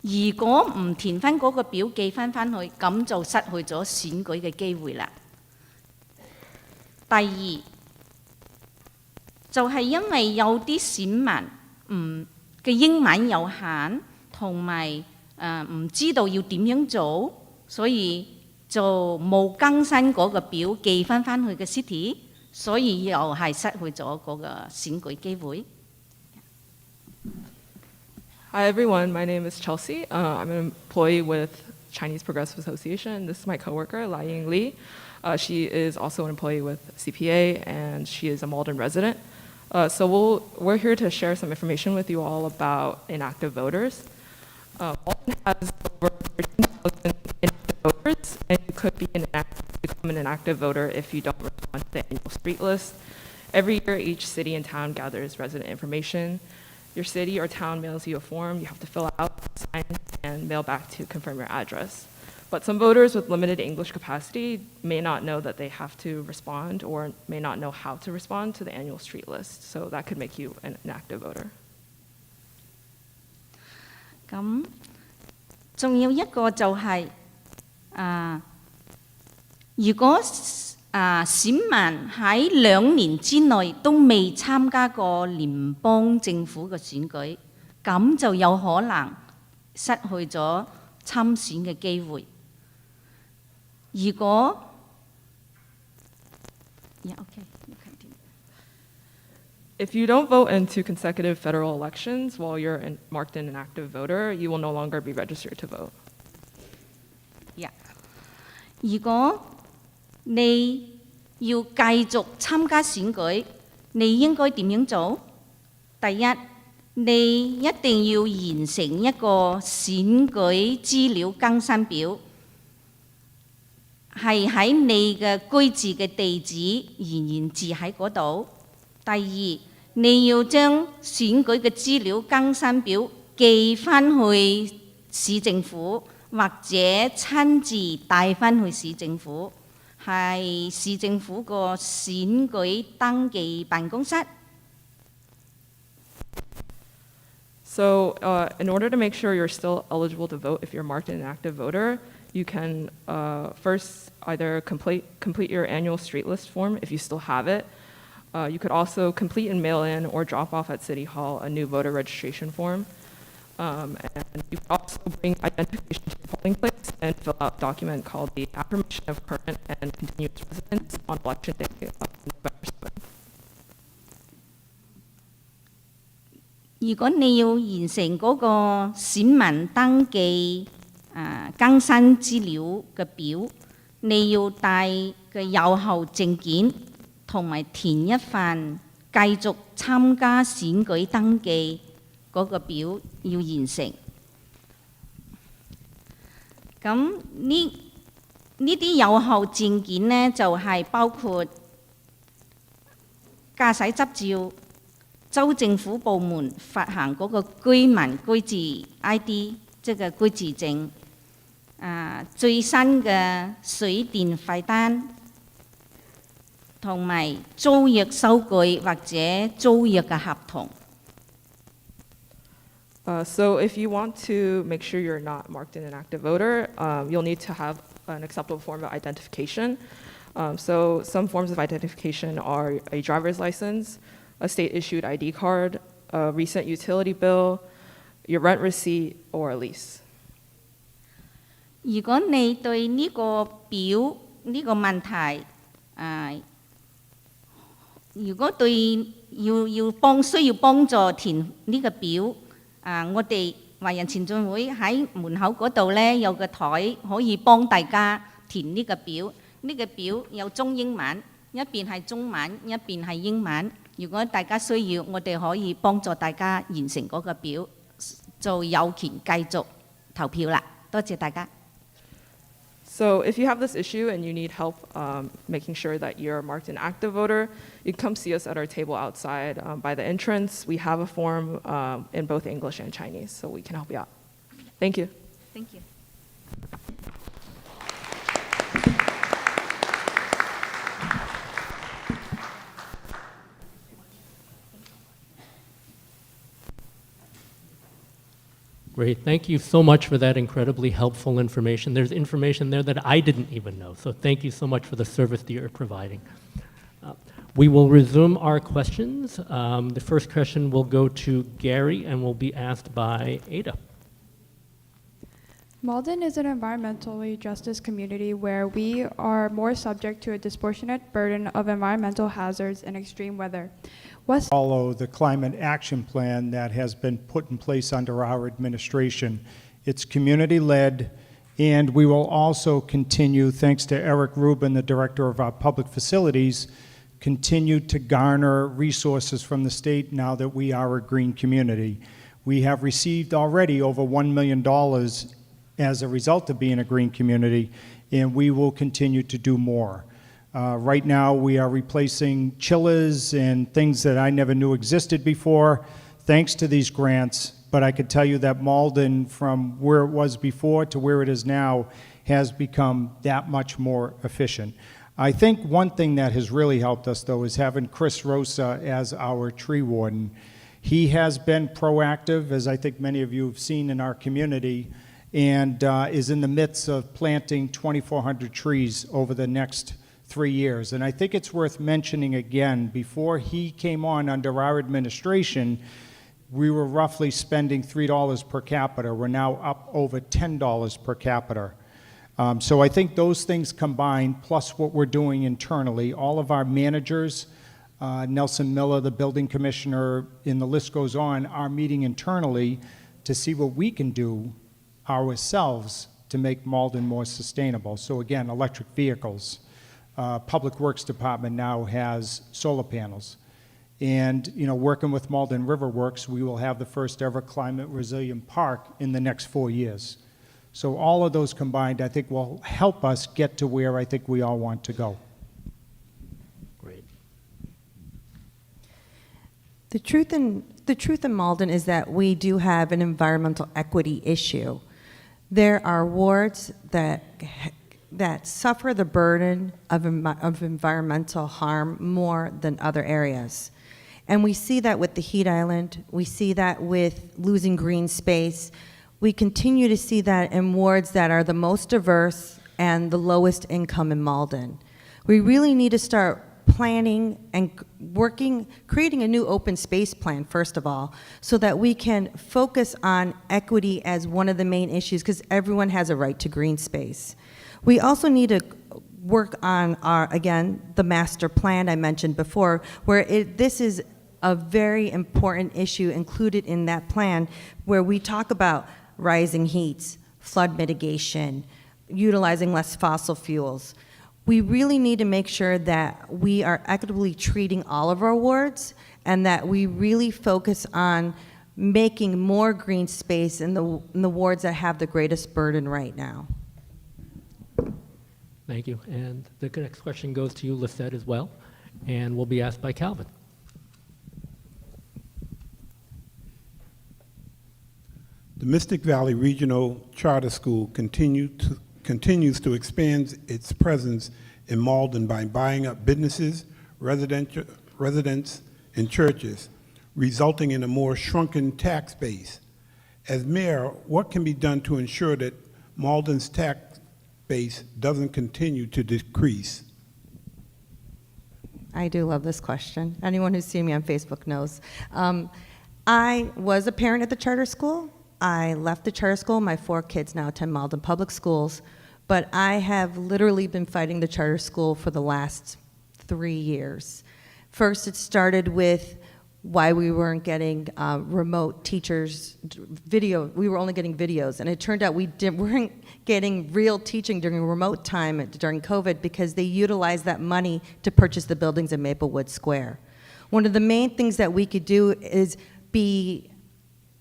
Speaker 8: 如果唔填翻嗰個表寄翻去，咁就失去咗選舉嘅機會啦。第二，就係因為有啲選民嘅英文有限，同埋唔知道要點樣做，所以就冇更新嗰個表寄翻去嘅 city， 所以又係失去咗嗰個選舉機會。
Speaker 9: Hi everyone, my name is Chelsea. I'm an employee with Chinese Progressive Association. This is my coworker, Lai Ying Li. She is also an employee with CPA and she is a Malden resident. So we're here to share some information with you all about inactive voters. Malden has over 13,000 inactive voters, and you could become an inactive voter if you don't respond to the annual street list. Every year, each city and town gathers resident information. Your city or town mails you a form you have to fill out, sign, and mail back to confirm your address. But some voters with limited English capacity may not know that they have to respond or may not know how to respond to the annual street list. So that could make you an inactive voter.
Speaker 8: 咁仲有一個就係、如果選民喺2年之內都未參加過聯邦政府嘅選舉，咁就有可能失去咗參選嘅機會。如果 okay, you continue.
Speaker 9: If you don't vote in 2 consecutive federal elections while you're marked an inactive voter, you will no longer be registered to vote.
Speaker 8: Yeah. 如果你要繼續參加選舉，你應該點樣做？第一，你一定要完成一個選舉資料更新表，係喺你嘅居住嘅地址仍然住喺嗰度。第二，你要將選舉嘅資料更新表寄翻去市政府，或者親自帶返去市政府，係市政府個選舉登記辦公室。
Speaker 9: So, in order to make sure you're still eligible to vote if you're marked an active voter, you can first either complete your annual street list form if you still have it. You could also complete and mail in or drop off at City Hall a new voter registration form. And you could also bring identification to your polling place and fill out a document called the Affirmation of Current and Continuous Residence on Election Day, November 7th.
Speaker 8: 如果你要完成嗰個選民登記更新資料嘅表，你要帶嘅有效證件同埋填一份繼續參加選舉登記嗰個表要完成。咁呢啲有效證件呢，就係包括駕駛執照。州政府部門發行嗰個居民居住 ID， 即係居住證，最新嘅水電費單，同埋租約收據或者租約嘅合同。
Speaker 9: So if you want to make sure you're not marked in an active voter, you'll need to have an acceptable form of identification. So some forms of identification are a driver's license, a state-issued ID card, a recent utility bill, your rent receipt, or a lease.
Speaker 8: 如果你對呢個表呢個問題，如果對需要幫助填呢個表，我哋華人前進會喺門口嗰度呢，有個台可以幫大家填呢個表。呢個表有中英文，一邊係中文，一邊係英文。如果大家需要，我哋可以幫助大家完成嗰個表，就有權繼續投票啦。多謝大家。
Speaker 9: So if you have this issue and you need help making sure that you're marked an active voter, you can come see us at our table outside by the entrance. We have a form in both English and Chinese, so we can help you out. Thank you.
Speaker 8: Thank you.
Speaker 2: Great. Thank you so much for that incredibly helpful information. There's information there that I didn't even know. So thank you so much for the service that you're providing. We will resume our questions. The first question will go to Gary and will be asked by Ada.
Speaker 5: Malden is an environmentally justice community where we are more subject to a disproportionate burden of environmental hazards and extreme weather.
Speaker 4: Follow the climate action plan that has been put in place under our administration. It's community-led, and we will also continue, thanks to Eric Rubin, the director of our public facilities, continue to garner resources from the state now that we are a green community. We have received already over $1 million as a result of being a green community, and we will continue to do more. Right now, we are replacing chillers and things that I never knew existed before, thanks to these grants. But I could tell you that Malden, from where it was before to where it is now, has become that much more efficient. I think one thing that has really helped us, though, is having Chris Rosa as our tree warden. He has been proactive, as I think many of you have seen in our community, and is in the midst of planting 2,400 trees over the next 3 years. And I think it's worth mentioning again, before he came on under our administration, we were roughly spending $3 per capita. We're now up over $10 per capita. So I think those things combined, plus what we're doing internally, all of our managers, Nelson Miller, the building commissioner, and the list goes on, are meeting internally to see what we can do ourselves to make Malden more sustainable. So again, electric vehicles. Public Works Department now has solar panels. And, you know, working with Malden River Works, we will have the first ever climate resilient park in the next 4 years. So all of those combined, I think, will help us get to where I think we all want to go.
Speaker 2: Great.
Speaker 3: The truth in Malden is that we do have an environmental equity issue. There are wards that suffer the burden of environmental harm more than other areas. And we see that with the heat island. We see that with losing green space. We continue to see that in wards that are the most diverse and the lowest income in Malden. We really need to start planning and creating a new open space plan, first of all, so that we can focus on equity as one of the main issues, because everyone has a right to green space. We also need to work on the master plan I mentioned before, where this is a very important issue included in that plan, where we talk about rising heats, flood mitigation, utilizing less fossil fuels. We really need to make sure that we are equitably treating all of our wards, and that we really focus on making more green space in the wards that have the greatest burden right now.
Speaker 2: Thank you. And the next question goes to you, Lisette, as well, and will be asked by Calvin.
Speaker 6: The Mystic Valley Regional Charter School continues to expand its presence in Malden by buying up businesses, residents, and churches, resulting in a more shrunken tax base. As mayor, what can be done to ensure that Malden's tax base doesn't continue to decrease?
Speaker 3: I do love this question. Anyone who's seen me on Facebook knows. I was a parent at the charter school. I left the charter school. My 4 kids now attend Malden Public Schools. But I have literally been fighting the charter school for the last 3 years. First, it started with why we weren't getting remote teachers video. We were only getting videos, and it turned out we weren't getting real teaching during remote time during COVID, because they utilized that money to purchase the buildings in Maplewood Square. One of the main things that we could do is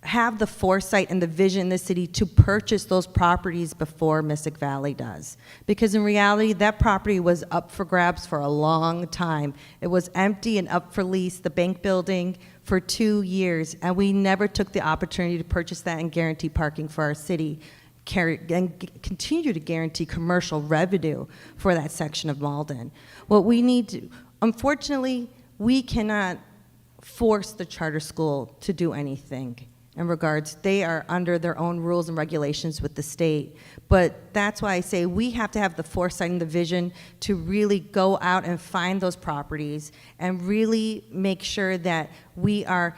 Speaker 3: have the foresight and the vision in the city to purchase those properties before Mystic Valley does. Because in reality, that property was up for grabs for a long time. It was empty and up for lease, the bank building, for 2 years, and we never took the opportunity to purchase that and guarantee parking for our city, and continue to guarantee commercial revenue for that section of Malden. What we need to, unfortunately, we cannot force the charter school to do anything. In regards, they are under their own rules and regulations with the state. But that's why I say we have to have the foresight and the vision to really go out and find those properties and really make sure that we are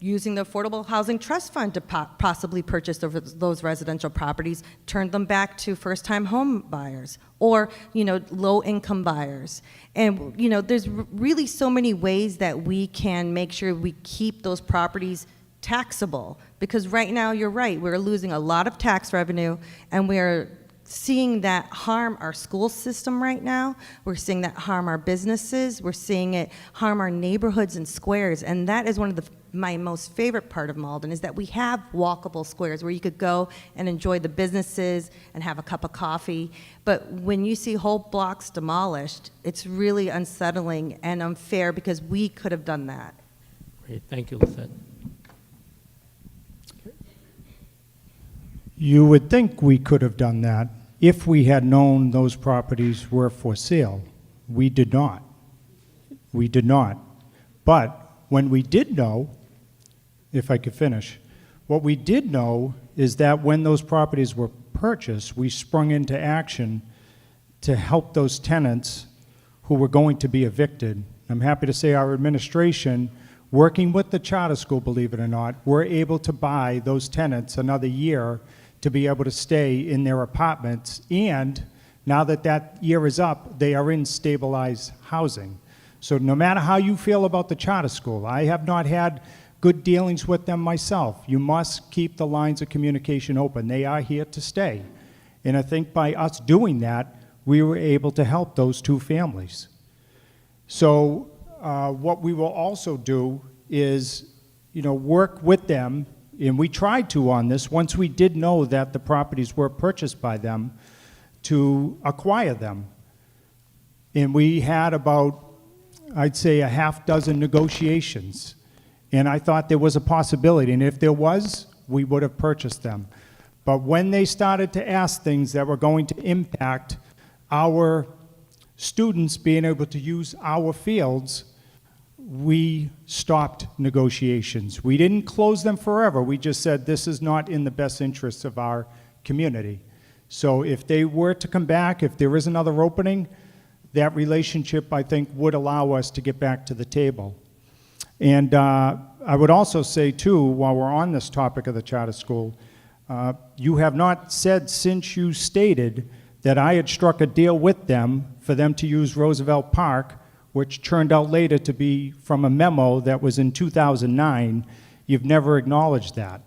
Speaker 3: using the Affordable Housing Trust Fund to possibly purchase those residential properties, turn them back to first-time home buyers or, low-income buyers. And, there's really so many ways that we can make sure we keep those properties taxable, because right now, you're right, we're losing a lot of tax revenue, and we're seeing that harm our school system right now. We're seeing that harm our businesses. We're seeing it harm our neighborhoods and squares, and that is one of my most favorite part of Malden, is that we have walkable squares where you could go and enjoy the businesses and have a cup of coffee. But when you see whole blocks demolished, it's really unsettling and unfair, because we could have done that.
Speaker 2: Great, thank you, Lisette.
Speaker 4: You would think we could have done that if we had known those properties were for sale. We did not. We did not. But when we did know, if I could finish, what we did know is that when those properties were purchased, we sprung into action to help those tenants who were going to be evicted. I'm happy to say our administration, working with the charter school, believe it or not, were able to buy those tenants another year to be able to stay in their apartments, and now that that year is up, they are in stabilized housing. So no matter how you feel about the charter school, I have not had good dealings with them myself. You must keep the lines of communication open. They are here to stay. And I think by us doing that, we were able to help those 2 families. So what we will also do is, work with them. And we tried to on this, once we did know that the properties were purchased by them, to acquire them. And we had about, I'd say, a half dozen negotiations. And I thought there was a possibility, and if there was, we would have purchased them. But when they started to ask things that were going to impact our students being able to use our fields, we stopped negotiations. We didn't close them forever. We just said this is not in the best interests of our community. So if they were to come back, if there is another opening, that relationship, I think, would allow us to get back to the table. And I would also say, too, while we're on this topic of the charter school, you have not said since you stated that I had struck a deal with them for them to use Roosevelt Park, which turned out later to be from a memo that was in 2009. You've never acknowledged that.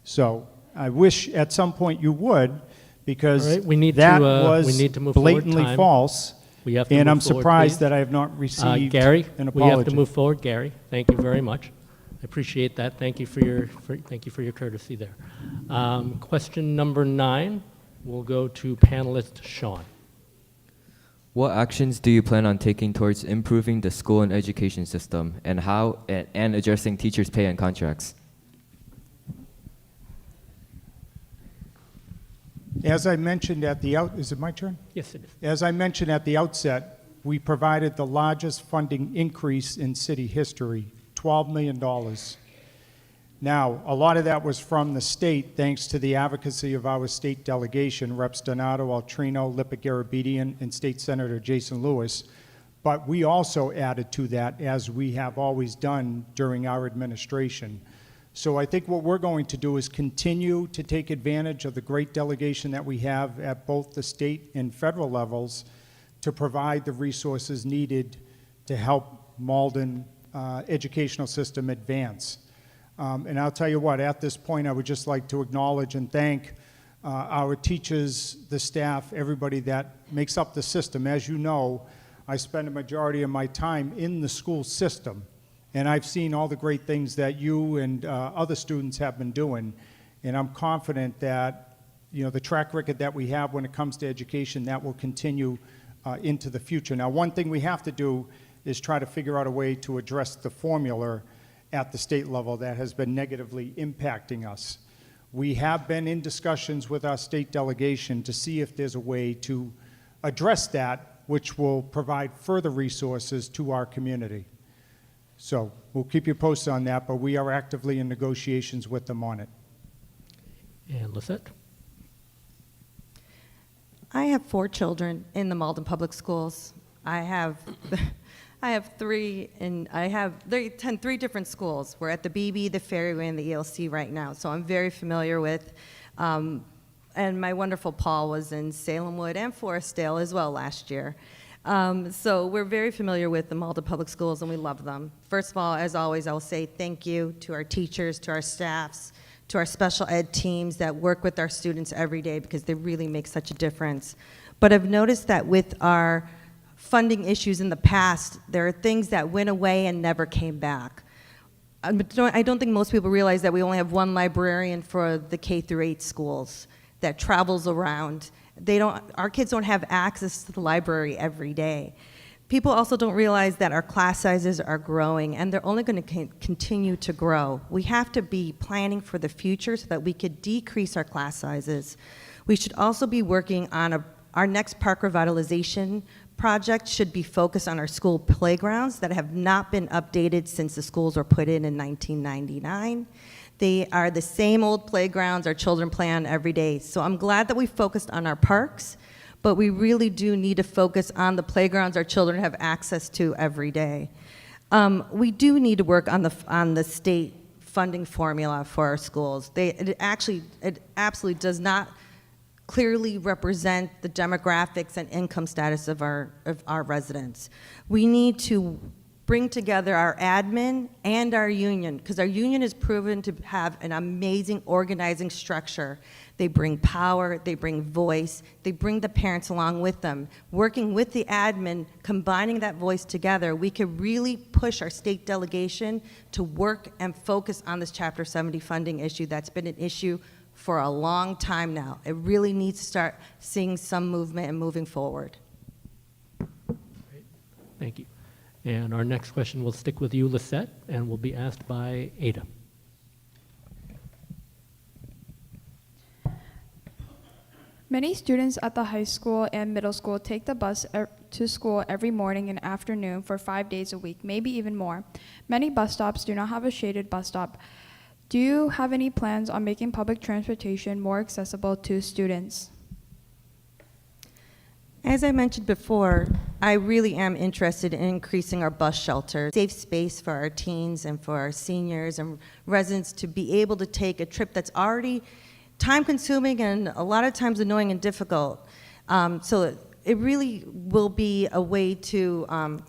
Speaker 4: So I wish at some point you would, because
Speaker 2: All right, we need
Speaker 4: that
Speaker 2: to, we
Speaker 4: was
Speaker 2: need to move forward.
Speaker 4: blatantly
Speaker 2: Time.
Speaker 4: false.
Speaker 2: We have to
Speaker 4: And
Speaker 2: move
Speaker 4: I'm
Speaker 2: forward,
Speaker 4: surprised
Speaker 2: please.
Speaker 4: that I have not received
Speaker 2: Gary,
Speaker 4: an
Speaker 2: we have
Speaker 4: apology.
Speaker 2: to move forward. Gary, thank you very much. I appreciate that. Thank you for your courtesy there. Question number 9 will go to panelist Sean.
Speaker 7: What actions do you plan on taking towards improving the school and education system, and how and addressing teachers' pay and contracts?
Speaker 4: As I mentioned at the is it my turn?
Speaker 2: Yes, it is.
Speaker 4: As I mentioned at the outset, we provided the largest funding increase in city history, $12 million. Now, a lot of that was from the state, thanks to the advocacy of our state delegation, Reps Donato, Altrino, Lippitt-Garabedian, and State Senator Jason Lewis. But we also added to that, as we have always done during our administration. So I think what we're going to do is continue to take advantage of the great delegation that we have at both the state and federal levels to provide the resources needed to help Malden educational system advance. And I'll tell you what, at this point, I would just like to acknowledge and thank our teachers, the staff, everybody that makes up the system. As you know, I spend a majority of my time in the school system, and I've seen all the great things that you and other students have been doing, and I'm confident that, you know, the track record that we have when it comes to education, that will continue into the future. Now, one thing we have to do is try to figure out a way to address the formula at the state level that has been negatively impacting us. We have been in discussions with our state delegation to see if there's a way to address that, which will provide further resources to our community. So we'll keep you posted on that, but we are actively in negotiations with them on it.
Speaker 2: And Lisette?
Speaker 3: I have 4 children in the Malden Public Schools. I have three, and they attend 3 different schools. We're at the BB, the Ferryway, and the ELC right now, so I'm very familiar with, and my wonderful Paul was in Salemwood and Forestdale as well last year. So we're very familiar with the Malden Public Schools, and we love them. First of all, as always, I will say thank you to our teachers, to our staffs, to our special ed teams that work with our students every day, because they really make such a difference. But I've noticed that with our funding issues in the past, there are things that went away and never came back. I don't think most people realize that we only have 1 librarian for the K-8 schools that travels around. Our kids don't have access to the library every day. People also don't realize that our class sizes are growing, and they're only going to continue to grow. We have to be planning for the future so that we could decrease our class sizes. We should also be working on our next park revitalization project should be focused on our school playgrounds that have not been updated since the schools were put in 1999. They are the same old playgrounds our children play on every day. So I'm glad that we focused on our parks, but we really do need to focus on the playgrounds our children have access to every day. We do need to work on the state funding formula for our schools. It absolutely does not clearly represent the demographics and income status of our residents. We need to bring together our admin and our union, because our union is proven to have an amazing organizing structure. They bring power, they bring voice, they bring the parents along with them. Working with the admin, combining that voice together, we could really push our state delegation to work and focus on this Chapter 70 funding issue that's been an issue for a long time now. It really needs to start seeing some movement and moving forward.
Speaker 2: Great. Thank you. And our next question will stick with you, Lisette, and will be asked by Ada.
Speaker 5: Many students at the high school and middle school take the bus to school every morning and afternoon for 5 days a week, maybe even more. Many bus stops do not have a shaded bus stop. Do you have any plans on making public transportation more accessible to students?
Speaker 3: As I mentioned before, I really am interested in increasing our bus shelter, safe space for our teens and for our seniors and residents to be able to take a trip that's already time-consuming and a lot of times annoying and difficult. So it really will be a way to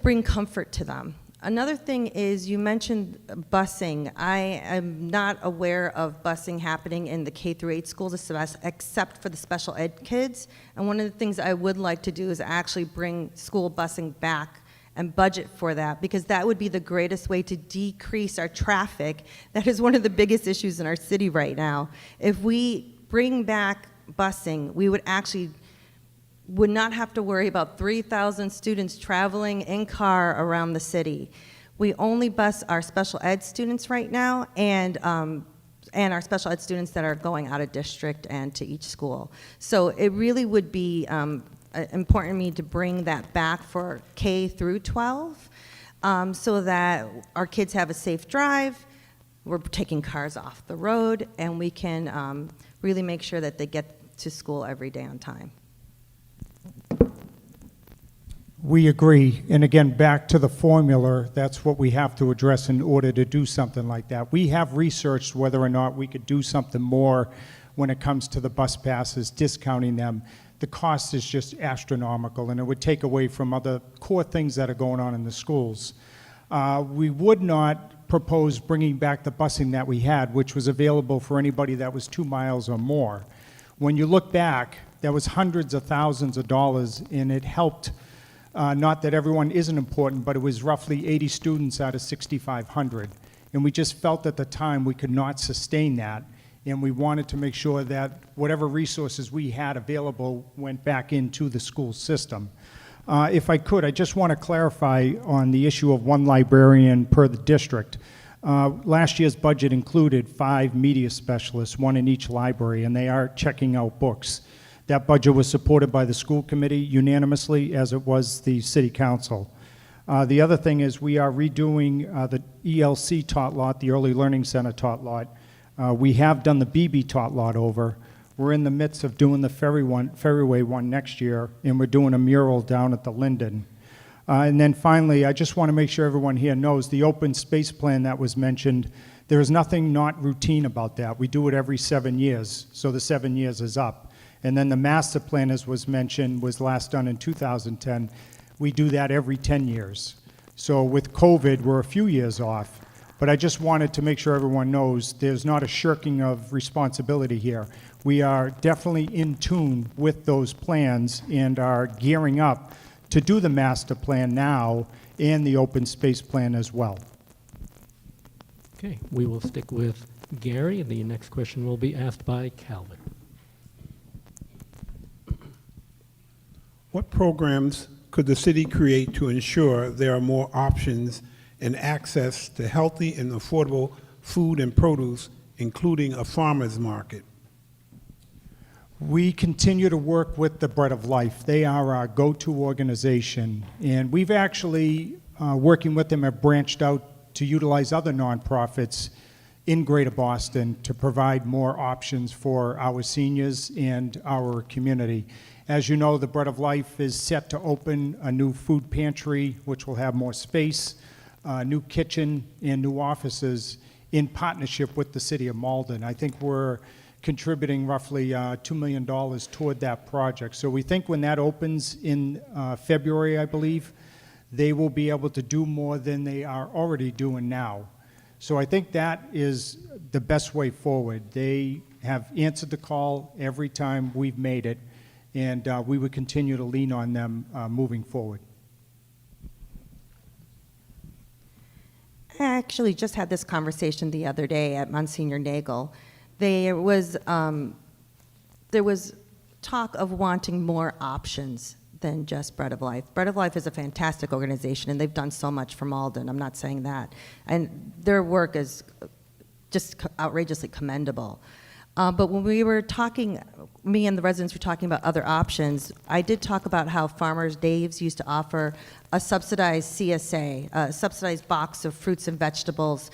Speaker 3: bring comfort to them. Another thing is you mentioned busing. I am not aware of busing happening in the K-8 schools except for the special ed kids. And one of the things I would like to do is actually bring school busing back and budget for that, because that would be the greatest way to decrease our traffic. That is one of the biggest issues in our city right now. If we bring back busing, we would not have to worry about 3,000 students traveling in car around the city. We only bus our special ed students right now and our special ed students that are going out of district and to each school. So it really would be important to me to bring that back for K through 12 so that our kids have a safe drive, we're taking cars off the road, and we can really make sure that they get to school every day on time.
Speaker 4: We agree. And again, back to the formula, that's what we have to address in order to do something like that. We have researched whether or not we could do something more when it comes to the bus passes, discounting them. The cost is just astronomical, and it would take away from other core things that are going on in the schools. We would not propose bringing back the busing that we had, which was available for anybody that was 2 miles or more. When you look back, that was hundreds of thousands of dollars, and it helped. Not that everyone isn't important, but it was roughly 80 students out of 6,500. And we just felt at the time we could not sustain that, and we wanted to make sure that whatever resources we had available went back into the school system. If I could, I just want to clarify on the issue of 1 librarian per the district. Last year's budget included 5 media specialists, 1 in each library, and they are checking out books. That budget was supported by the school committee unanimously, as it was the city council. The other thing is we are redoing the ELC tot lot, the Early Learning Center tot lot. We have done the BB tot lot over. We're in the midst of doing the Ferryway one next year, and we're doing a mural down at the Linden. And then finally, I just want to make sure everyone here knows the open space plan that was mentioned, there is nothing not routine about that. We do it every 7 years, so the 7 years is up. And then the master plan, as was mentioned, was last done in 2010. We do that every 10 years. So with COVID, we're a few years off. But I just wanted to make sure everyone knows there's not a shirking of responsibility here. We are definitely in tune with those plans and are gearing up to do the master plan now and the open space plan as well.
Speaker 2: Okay, we will stick with Gary. The next question will be asked by Calvin.
Speaker 6: What programs could the city create to ensure there are more options and access to healthy and affordable food and produce, including a farmer's market?
Speaker 4: We continue to work with the Bread of Life. They are our go-to organization, and we've actually, working with them, have branched out to utilize other nonprofits in Greater Boston to provide more options for our seniors and our community. As you know, the Bread of Life is set to open a new food pantry, which will have more space, a new kitchen, and new offices in partnership with the city of Malden. I think we're contributing roughly $2 million toward that project. So we think when that opens in February, I believe, they will be able to do more than they are already doing now. So I think that is the best way forward. They have answered the call every time we've made it, and we would continue to lean on them moving forward.
Speaker 3: I actually just had this conversation the other day at Monsignor Nagel. There was talk of wanting more options than just Bread of Life. Bread of Life is a fantastic organization, and they've done so much for Malden. I'm not saying that. And their work is just outrageously commendable. But when we were talking me and the residents were talking about other options, I did talk about how Farmers Dave's used to offer a subsidized CSA, a subsidized box of fruits and vegetables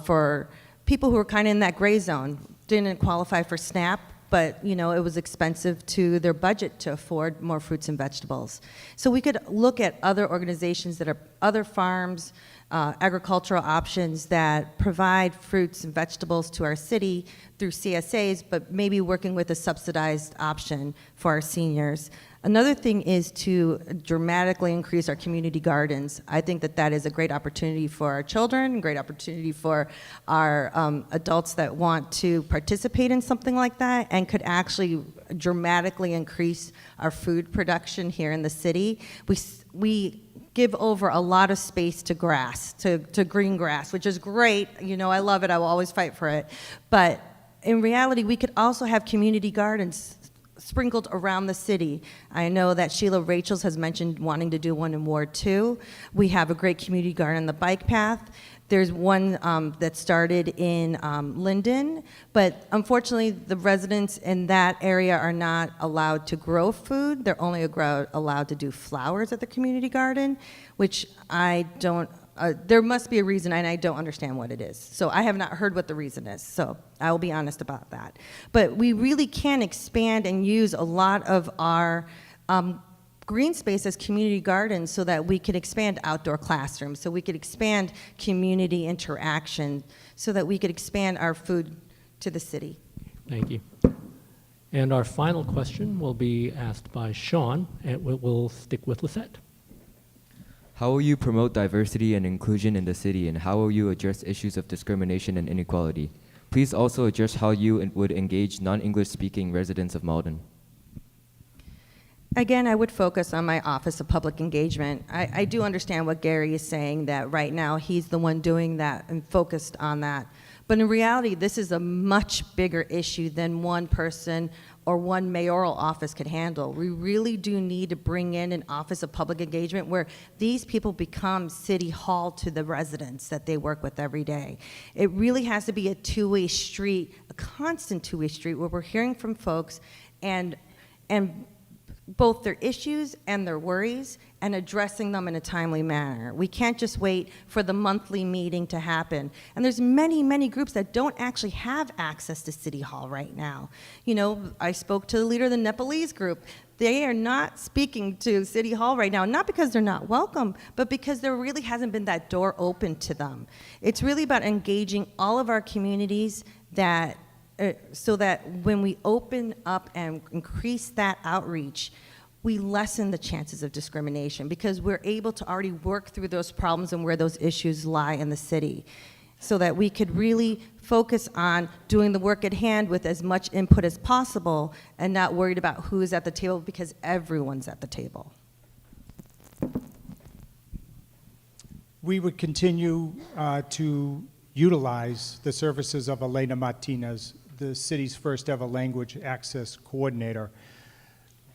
Speaker 3: for people who were kind of in that gray zone, didn't qualify for SNAP, but it was expensive to their budget to afford more fruits and vegetables. So we could look at other organizations that are other farms, agricultural options that provide fruits and vegetables to our city through CSAs, but maybe working with a subsidized option for our seniors. Another thing is to dramatically increase our community gardens. I think that is a great opportunity for our children, great opportunity for our adults that want to participate in something like that, and could actually dramatically increase our food production here in the city. We give over a lot of space to grass, to green grass, which is great. I love it. I will always fight for it. But in reality, we could also have community gardens sprinkled around the city. I know that Sheila Rachels has mentioned wanting to do one in Ward 2. We have a great community garden on the bike path. There's one that started in Linden, but unfortunately the residents in that area are not allowed to grow food. They're only allowed to do flowers at the community garden, which I don't, there must be a reason and I don't understand what it is. So I have not heard what the reason is, so I will be honest about that. But we really can expand and use a lot of our green space as community gardens so that we could expand outdoor classrooms, so we could expand community interaction, so that we could expand our food to the city.
Speaker 2: Thank you. And our final question will be asked by Sean, and we'll stick with Lisette.
Speaker 7: How will you promote diversity and inclusion in the city, and how will you address issues of discrimination and inequality? Please also address how you would engage non-English speaking residents of Malden.
Speaker 3: Again, I would focus on my Office of Public Engagement. I do understand what Gary is saying, that right now he's the one doing that and focused on that. But in reality, this is a much bigger issue than one person or one mayoral office could handle. We really do need to bring in an Office of Public Engagement where these people become City Hall to the residents that they work with every day. It really has to be a two-way street, a constant two-way street where we're hearing from folks and both their issues and their worries and addressing them in a timely manner. We can't just wait for the monthly meeting to happen. And there's many, many groups that don't actually have access to City Hall right now. I spoke to the leader of the Nepalese group. They are not speaking to City Hall right now, not because they're not welcome, but because there really hasn't been that door open to them. It's really about engaging all of our communities so that when we open up and increase that outreach, we lessen the chances of discrimination because we're able to already work through those problems and where those issues lie in the city, so that we could really focus on doing the work at hand with as much input as possible and not worried about who's at the table, because everyone's at the table.
Speaker 4: We would continue to utilize the services of Elena Martinez, the city's first ever language access coordinator.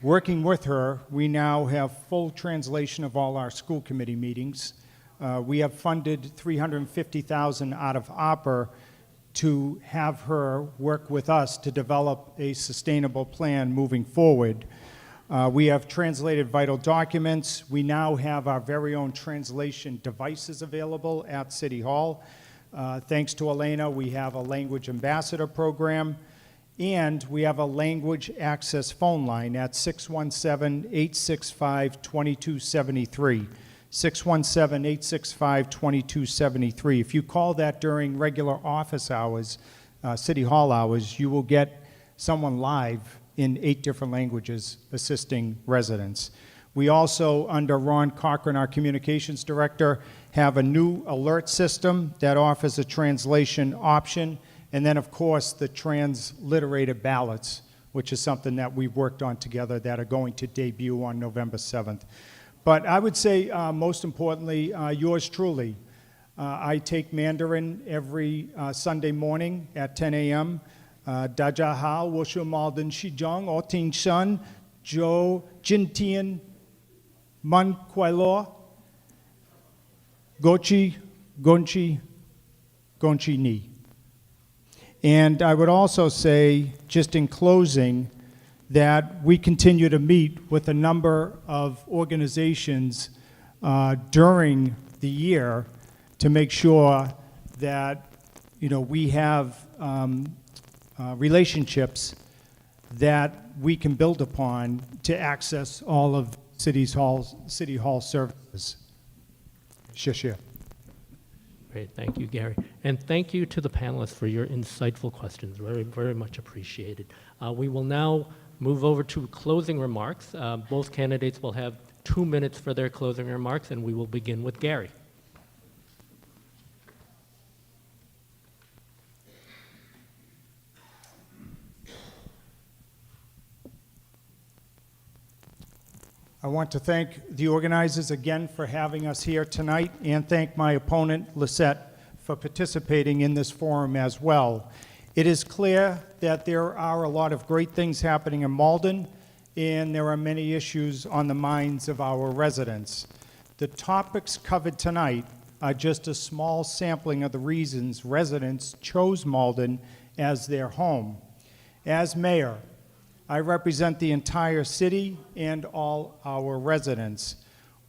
Speaker 4: Working with her, we now have full translation of all our school committee meetings. We have funded $350,000 out of ARPA to have her work with us to develop a sustainable plan moving forward. We have translated vital documents. We now have our very own translation devices available at City Hall. Thanks to Elena, we have a language ambassador program, and we have a language access phone line at 617-865-2273. 617-865-2273. If you call that during regular office hours, City Hall hours, you will get someone live in 8 different languages assisting residents. We also, under Ron Cochran, our communications director, have a new alert system that offers a translation option, and then, of course, the transliterated ballots, which is something that we've worked on together that are going to debut on November 7th. But I would say, most importantly, yours truly. I take Mandarin every Sunday morning at 10 a.m. Daja Hao, Wushu Malden Shijong, Oting Shan, Jo Jintian Man Kwailo, Gochi, Gonchi, Gonchi Ni. And I would also say, just in closing, that we continue to meet with a number of organizations during the year to make sure that we have relationships that we can build upon to access all of City Hall services. Shishir.
Speaker 2: Great, thank you, Gary. And thank you to the panelists for your insightful questions, very, very much appreciated. We will now move over to closing remarks. Both candidates will have 2 minutes for their closing remarks, and we will begin with Gary.
Speaker 4: I want to thank the organizers again for having us here tonight, and thank my opponent, Lisette, for participating in this forum as well. It is clear that there are a lot of great things happening in Malden, and there are many issues on the minds of our residents. The topics covered tonight are just a small sampling of the reasons residents chose Malden as their home. As mayor, I represent the entire city and all our residents.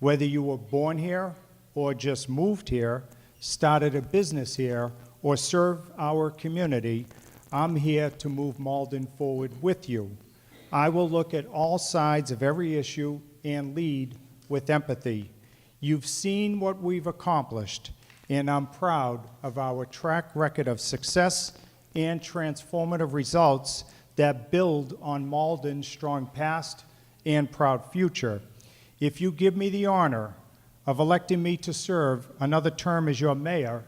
Speaker 4: Whether you were born here or just moved here, started a business here, or serve our community, I'm here to move Malden forward with you. I will look at all sides of every issue and lead with empathy. You've seen what we've accomplished, and I'm proud of our track record of success and transformative results that build on Malden's strong past and proud future. If you give me the honor of electing me to serve another term as your mayor,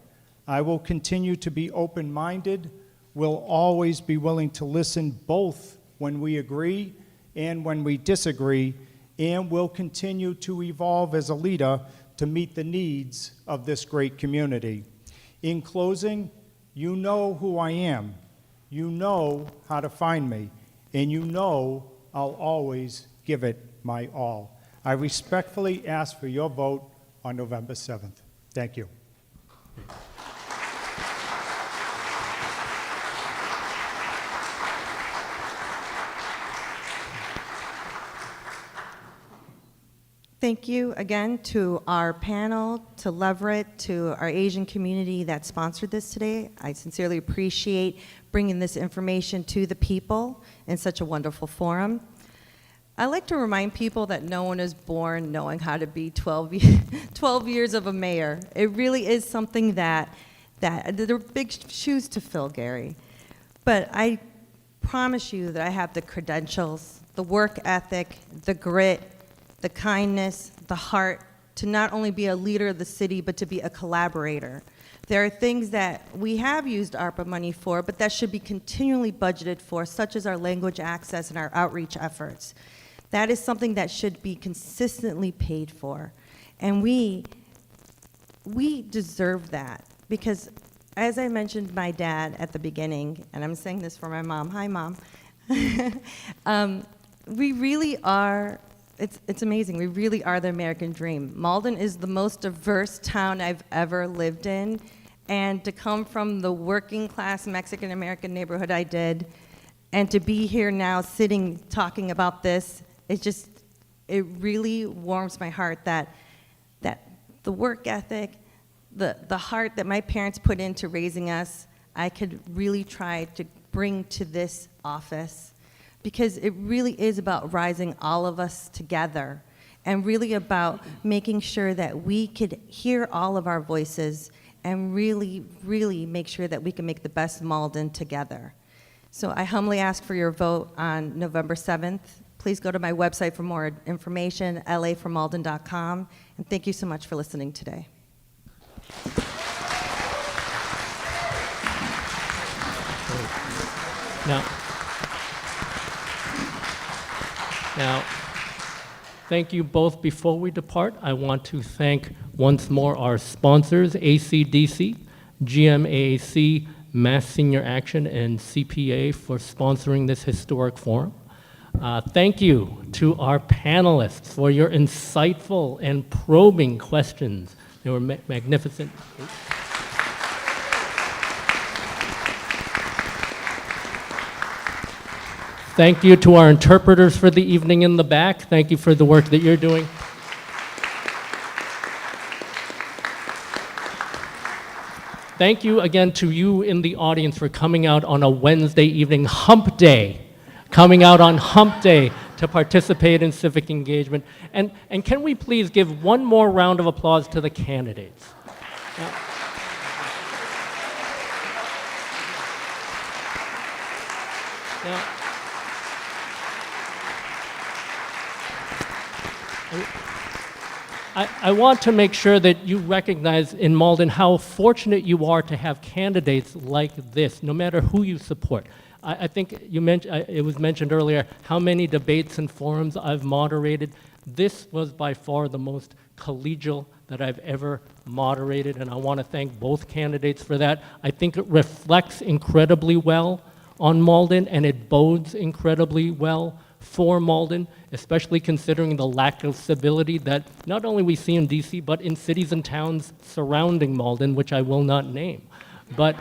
Speaker 4: I will continue to be open-minded, will always be willing to listen both when we agree and when we disagree, and will continue to evolve as a leader to meet the needs of this great community. In closing, you know who I am. You know how to find me, and you know I'll always give it my all. I respectfully ask for your vote on November 7th. Thank you.
Speaker 3: Thank you again to our panel, to Leverett, to our Asian community that sponsored this today. I sincerely appreciate bringing this information to the people in such a wonderful forum. I like to remind people that no one is born knowing how to be 12 years of a mayor. It really is something that there are big shoes to fill, Gary. But I promise you that I have the credentials, the work ethic, the grit, the kindness, the heart, to not only be a leader of the city, but to be a collaborator. There are things that we have used ARPA money for, but that should be continually budgeted for, such as our language access and our outreach efforts. That is something that should be consistently paid for. And we deserve that, because as I mentioned my dad at the beginning, and I'm saying this for my mom, hi Mom, we really are, it's amazing. We really are the American dream. Malden is the most diverse town I've ever lived in, and to come from the working class Mexican American neighborhood I did, and to be here now sitting talking about this, it really warms my heart that the work ethic, the heart that my parents put into raising us, I could really try to bring to this office. Because it really is about rising all of us together, and really about making sure that we could hear all of our voices and really, really make sure that we can make the best Malden together. So I humbly ask for your vote on November 7th. Please go to my website for more information, laformalden.com, and thank you so much for listening today.
Speaker 2: Now, thank you both. Before we depart, I want to thank once more our sponsors, ACDC, GMAAC, Mass Senior Action, and CPA for sponsoring this historic forum. Thank you to our panelists for your insightful and probing questions. They were magnificent. Thank you to our interpreters for the evening in the back. Thank you for the work that you're doing. Thank you again to you in the audience for coming out on a Wednesday evening, Hump Day, coming out on Hump Day to participate in civic engagement. And can we please give one more round of applause to the candidates? Now, I want to make sure that you recognize in Malden how fortunate you are to have candidates like this, no matter who you support. I think you mentioned, it was mentioned earlier, how many debates and forums I've moderated. This was by far the most collegial that I've ever moderated, and I want to thank both candidates for that. I think it reflects incredibly well on Malden, and it bodes incredibly well for Malden, especially considering the lack of civility that not only we see in DC, but in cities and towns surrounding Malden, which I will not name. But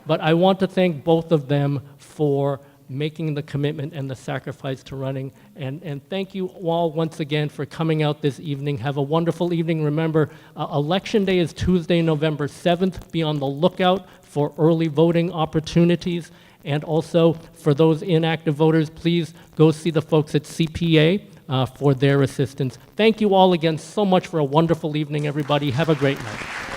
Speaker 2: I want to thank both of them for making the commitment and the sacrifice to running. And thank you all once again for coming out this evening. Have a wonderful evening. Remember, Election Day is Tuesday, November 7th. Be on the lookout for early voting opportunities. And also, for those inactive voters, please go see the folks at CPA for their assistance. Thank you all again so much for a wonderful evening, everybody. Have a great night.